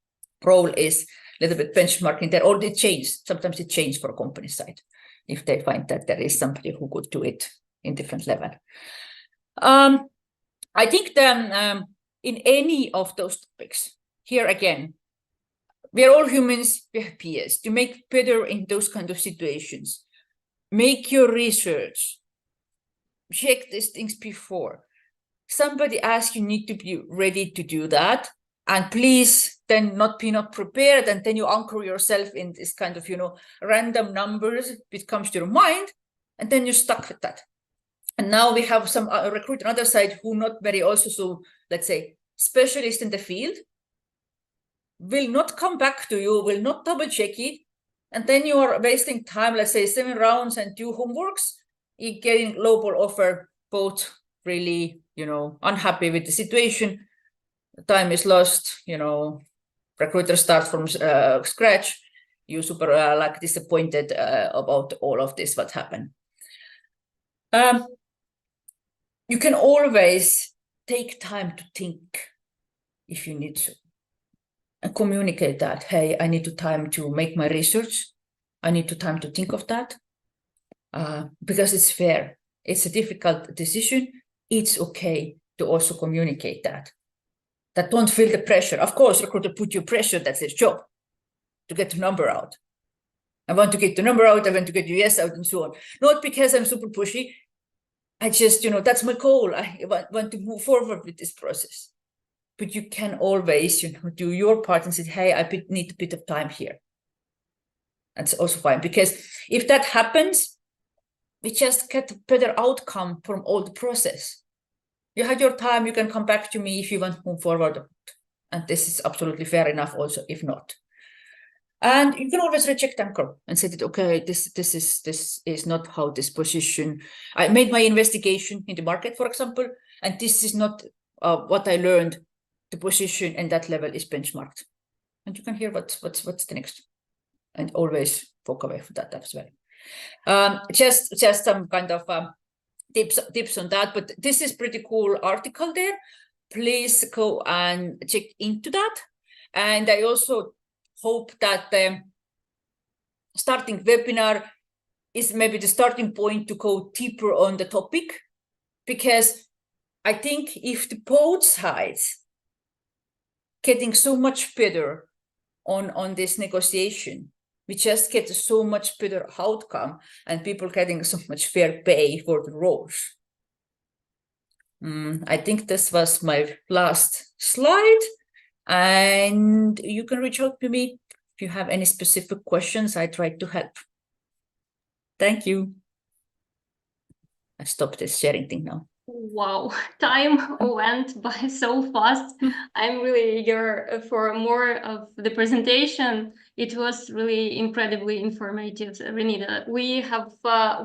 role is a little bit benchmarking there, or it changed. Sometimes it changed for a company side if they find that there is somebody who could do it in different level. I think then in any of those topics, here again, we are all humans, we have peers. To make better in those kind of situations, make your research, check these things before. Somebody asks, you need to be ready to do that. And please then not prepared, and then you anchor yourself in this kind of, random numbers which comes to your mind, and then you're stuck with that. And now we have some recruit on the other side who not very also, so let's say, specialist in the field, will not come back to you, will not double check it. And then you are wasting time, let's say 7 rounds and 2 homeworks, you're getting global offer, both really, unhappy with the situation. Time is lost, recruiter starts from scratch. You super like disappointed about all of this, what happened. You can always take time to think if you need to. And communicate that, hey, I need time to make my research. I need time to think of that. Because it's fair. It's a difficult decision. It's okay to also communicate that. That don't feel the pressure. Of course, recruiter put you pressure, that's his job, to get the number out. I want to get the number out, I want to get the yes out and so on. Not because I'm super pushy. I just, that's my goal. I want to move forward with this process. But you can always, do your part and say, hey, I need a bit of time here. That's also fine. Because if that happens, we just get a better outcome from all the process. You had your time, you can come back to me if you want to move forward. And this is absolutely fair enough also, if not. And you can always reject anchor and say that, okay, this is not how this position, I made my investigation in the market, for example, and this is not what I learned, the position and that level is benchmarked. And you can hear what's the next, and always walk away from that as well. Just some kind of tips on that, but this is pretty cool article there. Please go and check into that. And I also hope that the starting webinar is maybe the starting point to go deeper on the topic, because I think if the both sides getting so much better on this negotiation, we just get so much better outcome and people getting so much fair pay for the roles. I think this was my last slide, and you can reach out to me if you have any specific questions. I try to help. Thank you. I stopped this sharing thing now. Wow, time went by so fast. I'm really eager for more of the presentation. It was really incredibly informative, Renita. We have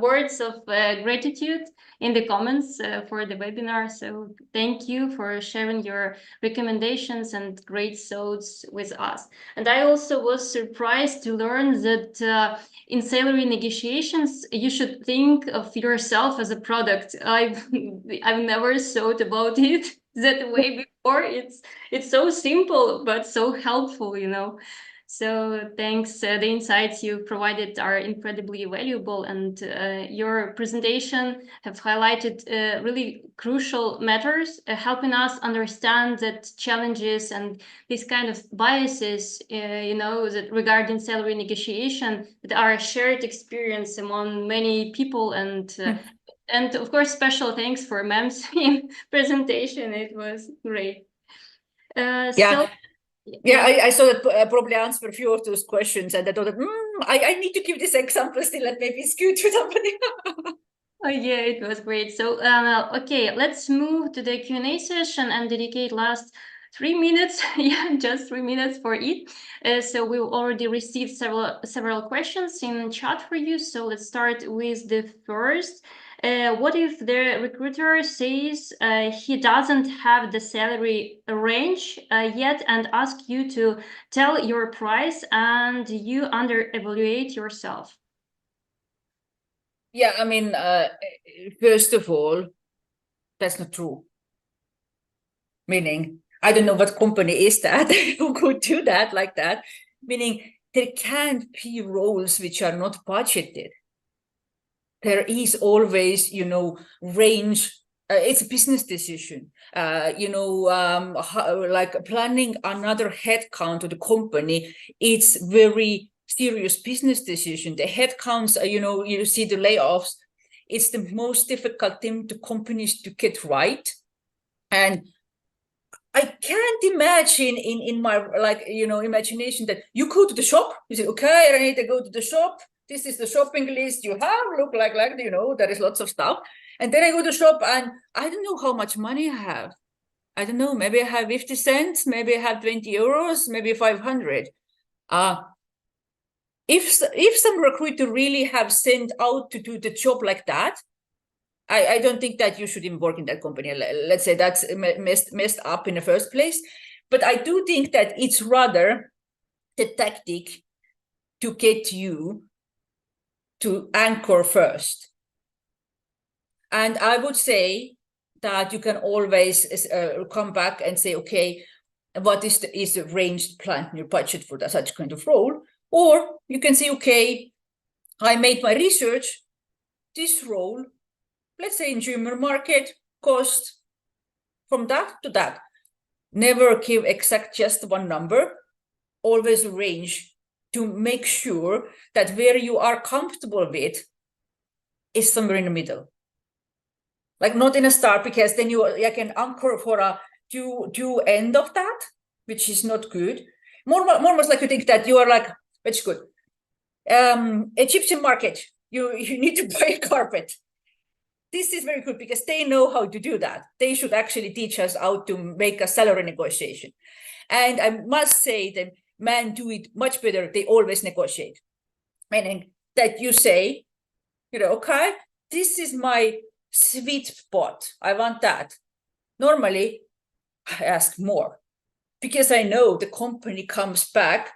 words of gratitude in the comments for the webinar. So thank you for sharing your recommendations and great thoughts with us. And I also was surprised to learn that in salary negotiations, you should think of yourself as a product. I've never thought about it that way before. It's so simple but so helpful, you know. So thanks. The insights you provided are incredibly valuable, and your presentation have highlighted really crucial matters, helping us understand that challenges and these kind of biases, you know, that regarding salary negotiation, that are a shared experience among many people. And of course, special thanks for Mem's presentation. It was great. I saw that probably answer a few of those questions, and I thought that I need to give this example still, and maybe it's good to somebody. Oh yeah, it was great. So okay, let's move to the Q&A session and dedicate last 3 minutes. Yeah, just 3 minutes for it. So we already received several questions in chat for you. So let's start with the first. What if the recruiter says he doesn't have the salary range yet and asks you to tell your price and you under-evaluate yourself? Yeah, I mean, first of all, that's not true. Meaning, I don't know what company is that who could do that like that. Meaning, there can't be roles which are not budgeted. There is always, you know, range. It's a business decision. You know, like planning another headcount to the company, it's very serious business decision. The headcounts, you know, you see the layoffs. It's the most difficult thing to companies to get right. And I can't imagine in my, like, you know, imagination that you go to the shop, you say, okay, I need to go to the shop. This is the shopping list you have, look like, you know, there is lots of stuff. And then I go to the shop and I don't know how much money I have. I don't know, maybe I have 50 cents, maybe I have 20 euros, maybe 500. If some recruiter really have sent out to do the job like that, I don't think that you should even work in that company. Let's say that's messed up in the first place. But I do think that it's rather the tactic to get you to anchor first. And I would say that you can always come back and say, okay, what is the range plan in your budget for such kind of role? Or you can say, okay, I made my research, this role, let's say in German market, cost from that to that. Never give exact just one number, always a range to make sure that where you are comfortable with is somewhere in the middle. Like not in a start, because then you can anchor for a due end of that, which is not good. More like you think that you are like, which is good. Egyptian market, you need to buy a carpet. This is very good because they know how to do that. They should actually teach us how to make a salary negotiation. And I must say that men do it much better. They always negotiate. Meaning that you say, okay, this is my sweet spot. I want that. Normally, I ask more because I know the company comes back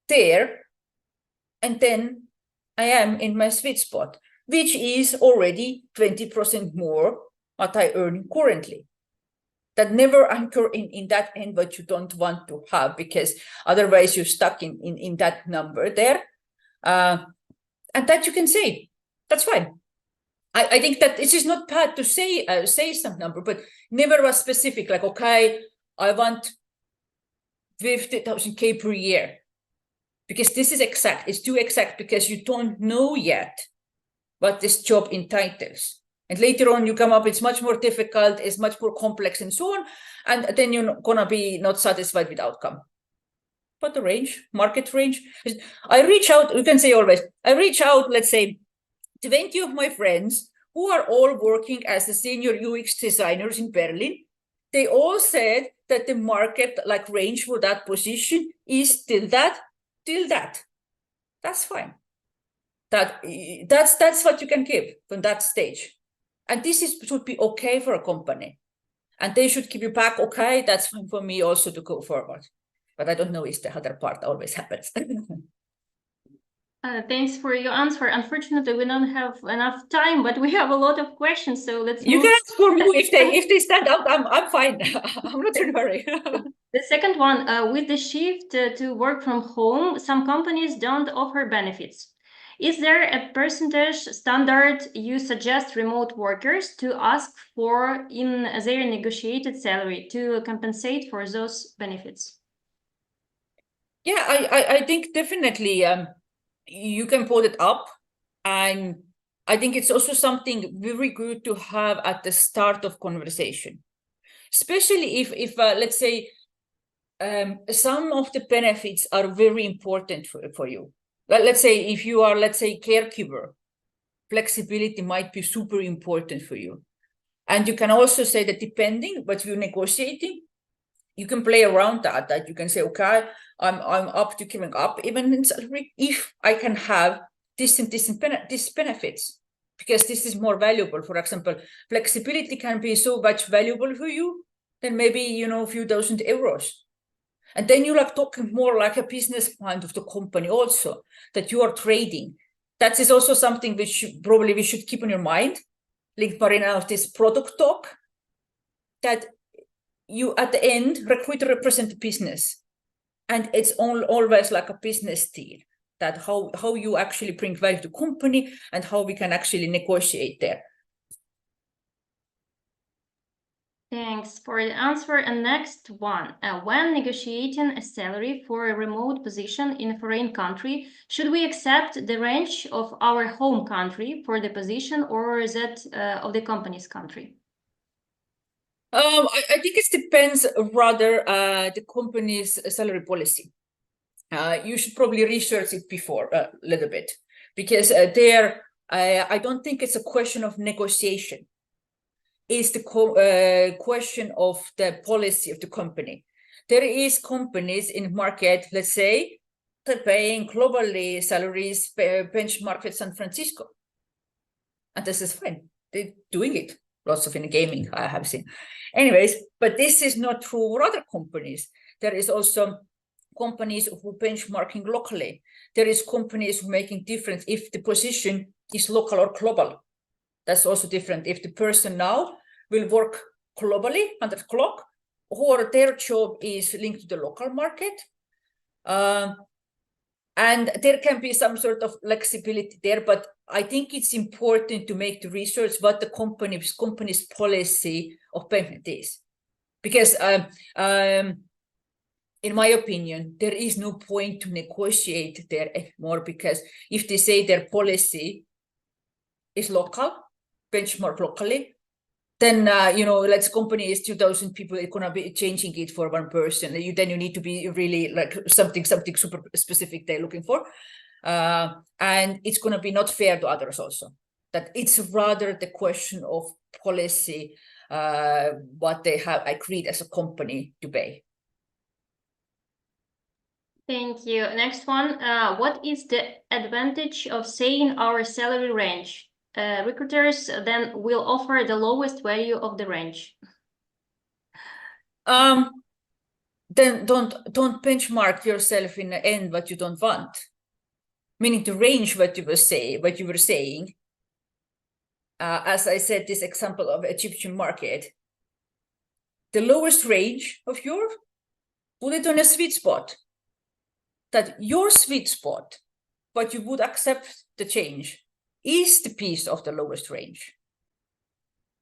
there and then I am in my sweet spot, which is already 20% more what I earn currently. That never anchor in that end what you don't want to have, because otherwise you're stuck in that number there. And that you can say, that's fine. I think that it is not bad to say some number, but never was specific, like, okay, I want 50,000 K per year. Because this is exact, it's too exact because you don't know yet what this job entitles. And later on you come up, it's much more difficult, it's much more complex and so on. And then you're gonna be not satisfied with outcome. But the range, market range, I reach out, you can say always, I reach out, let's say, 20 of my friends who are all working as the senior UX designers in Berlin. They all said that the market like range for that position is still that. That's fine. That's what you can give from that stage. And this should be okay for a company. And they should give you back, okay, that's fine for me also to go forward. But I don't know if the other part always happens. Thanks for your answer. Unfortunately, we don't have enough time, but we have a lot of questions. So let's. You can ask for more if they stand out. I'm fine. I'm not in a hurry. The second one, with the shift to work from home, some companies don't offer benefits. Is there a percentage standard you suggest remote workers to ask for in their negotiated salary to compensate for those benefits? Yeah, I think definitely you can put it up. And I think it's also something very good to have at the start of conversation, especially if let's say, some of the benefits are very important for you. Let's say if you are, let's say, caregiver, flexibility might be super important for you. And you can also say that depending what you're negotiating, you can play around that you can say, okay, I'm up to giving up even in salary if I can have these benefits, because this is more valuable. For example, flexibility can be so much valuable for you than maybe, a few thousand euros. And then you're like talking more like a business mind of the company also, that you are trading. That is also something which probably we should keep in your mind, like Marina, of this product talk, that you at the end, recruiter represent the business. And it's always like a business deal, that how you actually bring value to company and how we can actually negotiate there. Thanks for the answer. And next one, when negotiating a salary for a remote position in a foreign country, should we accept the range of our home country for the position, or is that of the company's country? I think it depends rather the company's salary policy. You should probably research it before a little bit, because there, I don't think it's a question of negotiation. Is the question of the policy of the company. There is companies in market, let's say, they're paying globally salaries benchmark with San Francisco. And this is fine. They're doing it. Lots of in gaming I have seen. Anyways, but this is not true for other companies. There is also companies who benchmarking locally. There is companies who making difference if the position is local or global. That's also different. If the person now will work globally under the clock, or their job is linked to the local market. And there can be some sort of flexibility there, but I think it's important to make the research what the company's policy of payment is. Because in my opinion, there is no point to negotiate there anymore, because if they say their policy is local, benchmark locally, then let's company is 2,000 people, it's gonna be changing it for one person. Then you need to be really like something super specific they're looking for. and it's going to be not fair to others also. That it's rather the question of policy, what they have agreed as a company to pay. Thank you. Next one. What is the advantage of saying our salary range? Recruiters then will offer the lowest value of the range. Then don't benchmark yourself in the end what you don't want. Meaning to range what you were saying. As I said, this example of Egyptian market, the lowest range of yours, put it on a sweet spot. That your sweet spot, but you would accept the change, is the piece of the lowest range.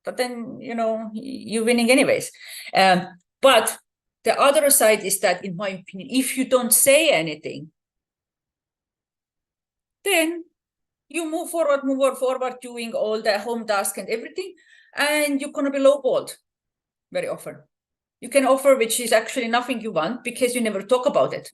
But then, you know, you're winning anyways. But the other side is that, in my opinion, if you don't say anything, then you move forward doing all the home task and everything, and you're going to be lowballed very often. You can offer which is actually nothing you want because you never talk about it.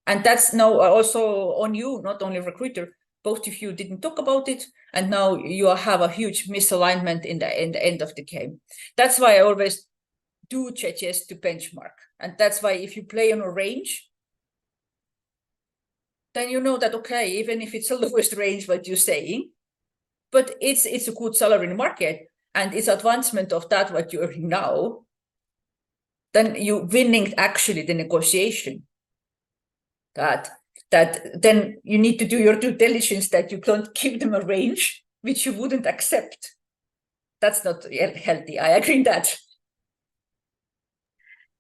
And that's now also on you, not only recruiter. Both of you didn't talk about it, and now you have a huge misalignment in the end of the game. That's why I always do suggest to benchmark. And that's why if you play on a range, then you know that, okay, even if it's the lowest range what you're saying, but it's a good salary in the market, and it's advancement of that what you're earning now, then you're winning actually the negotiation. That then you need to do your due diligence that you don't give them a range which you wouldn't accept. That's not healthy. I agree with that.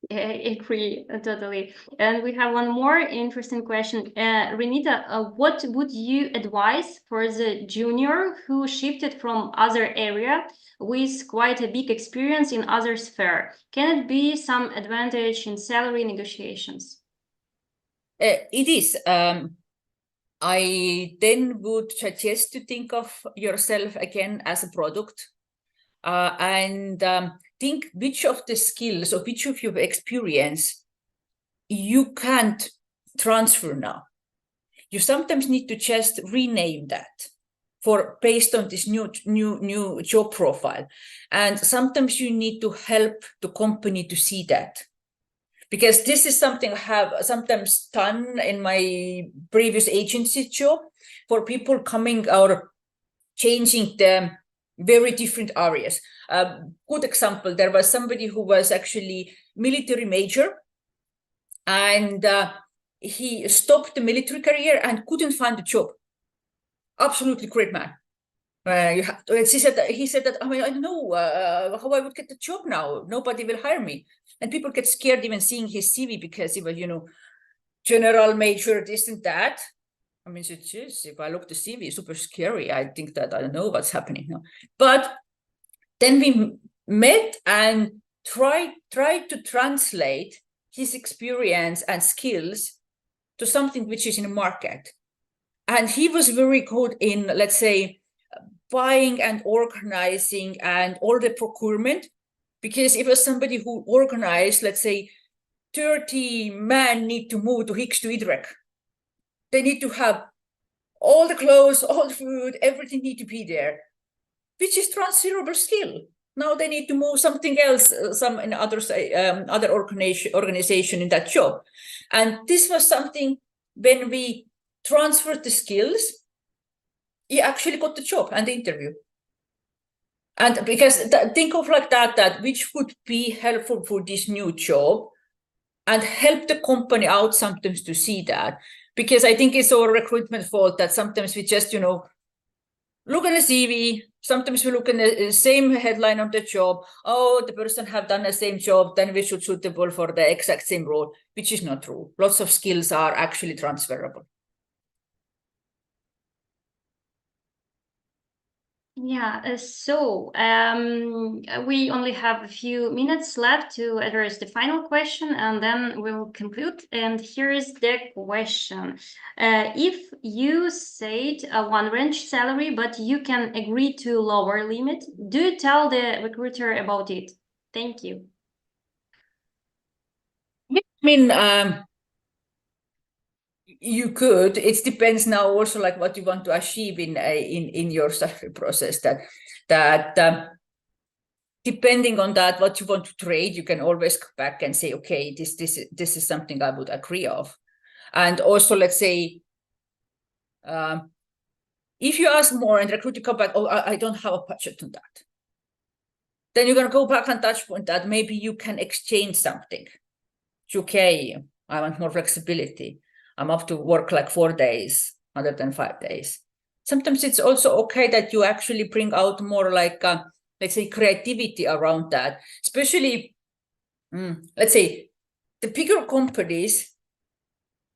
I agree totally. And we have one more interesting question. Renita, what would you advise for the junior who shifted from other area with quite a big experience in other sphere? Can it be some advantage in salary negotiations? It is. I then would suggest to think of yourself again as a product, and think which of the skills or which of your experience you can't transfer now. You sometimes need to just rename that based on this new job profile, and sometimes you need to help the company to see that. Because this is something I have sometimes done in my previous agency job for people coming or changing the very different areas. Good example, there was somebody who was actually military major, and he stopped the military career and couldn't find a job. Absolutely great man. He said that, I mean, I don't know how I would get the job now. Nobody will hire me. And people get scared even seeing his CV because he was, you know, general major, this and that. I mean, it's just, if I look at the CV, it's super scary. I think that I don't know what's happening now. But then we met and tried to translate his experience and skills to something which is in the market. And he was very good in, let's say, buying and organizing and all the procurement, because it was somebody who organized, let's say, 30 men need to move to X to Y. They need to have all the clothes, all the food, everything need to be there, which is transferable skill. Now they need to move something else, some in other organization in that job. And this was something when we transferred the skills, he actually got the job and the interview. And because think of like that which would be helpful for this new job and help the company out sometimes to see that. Because I think it's our recruitment fault that sometimes we just, you know, look at the CV, sometimes we look at the same headline on the job. Oh, the person have done the same job, then we should suitable for the exact same role, which is not true. Lots of skills are actually transferable. Yeah, so we only have a few minutes left to address the final question, and then we'll conclude. And here is the question. If you said one range salary, but you can agree to lower limit, do you tell the recruiter about it? Thank you. I mean, you could. It depends now also like what you want to achieve in your salary process. That depending on that, what you want to trade, you can always come back and say, okay, this is something I would agree of. And also, let's say, if you ask more and recruiter come back, oh, I don't have a budget on that, then you're going to go back and touch point that maybe you can exchange something. It's okay, I want more flexibility. I'm up to work like 4 days rather than 5 days. Sometimes it's also okay that you actually bring out more like, let's say, creativity around that. Especially, let's say, the bigger companies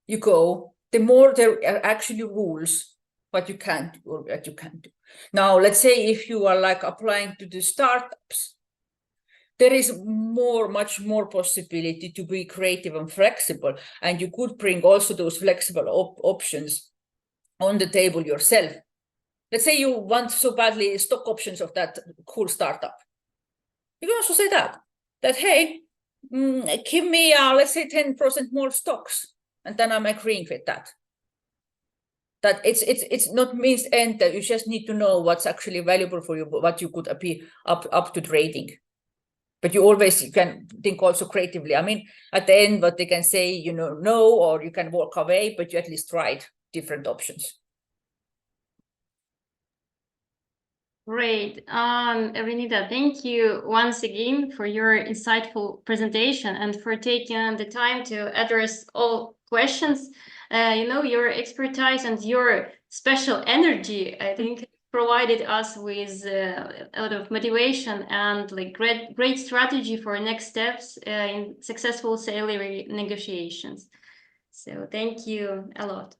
you go, the more there are actually rules what you can do or what you can't do. Now, let's say if you are like applying to the startups, there is much more possibility to be creative and flexible, and you could bring also those flexible options on the table yourself. Let's say you want so badly stock options of that cool startup. You can also say that hey, give me, let's say 10% more stocks, and then I'm agreeing with that. That it's not means end, that you just need to know what's actually valuable for you, what you could be up to trading. But you always can think also creatively. I mean, at the end, what they can say, no, or you can walk away, but you at least tried different options. Great. Renita, thank you once again for your insightful presentation and for taking the time to address all questions. Your expertise and your special energy, I think, provided us with a lot of motivation and like great strategy for next steps in successful salary negotiations. So thank you a lot.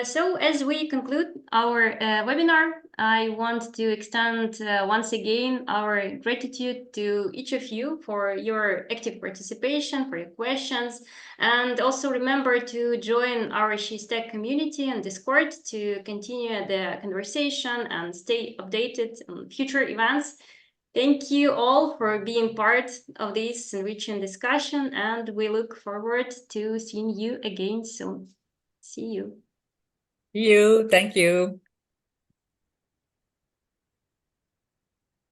So as we conclude our webinar, I want to extend once again our gratitude to each of you for your active participation, for your questions, and also remember to join our SheStack community and Discord to continue the conversation and stay updated on future events. Thank you all for being part of this enriching discussion, and we look forward to seeing you again soon. See you. Thank you.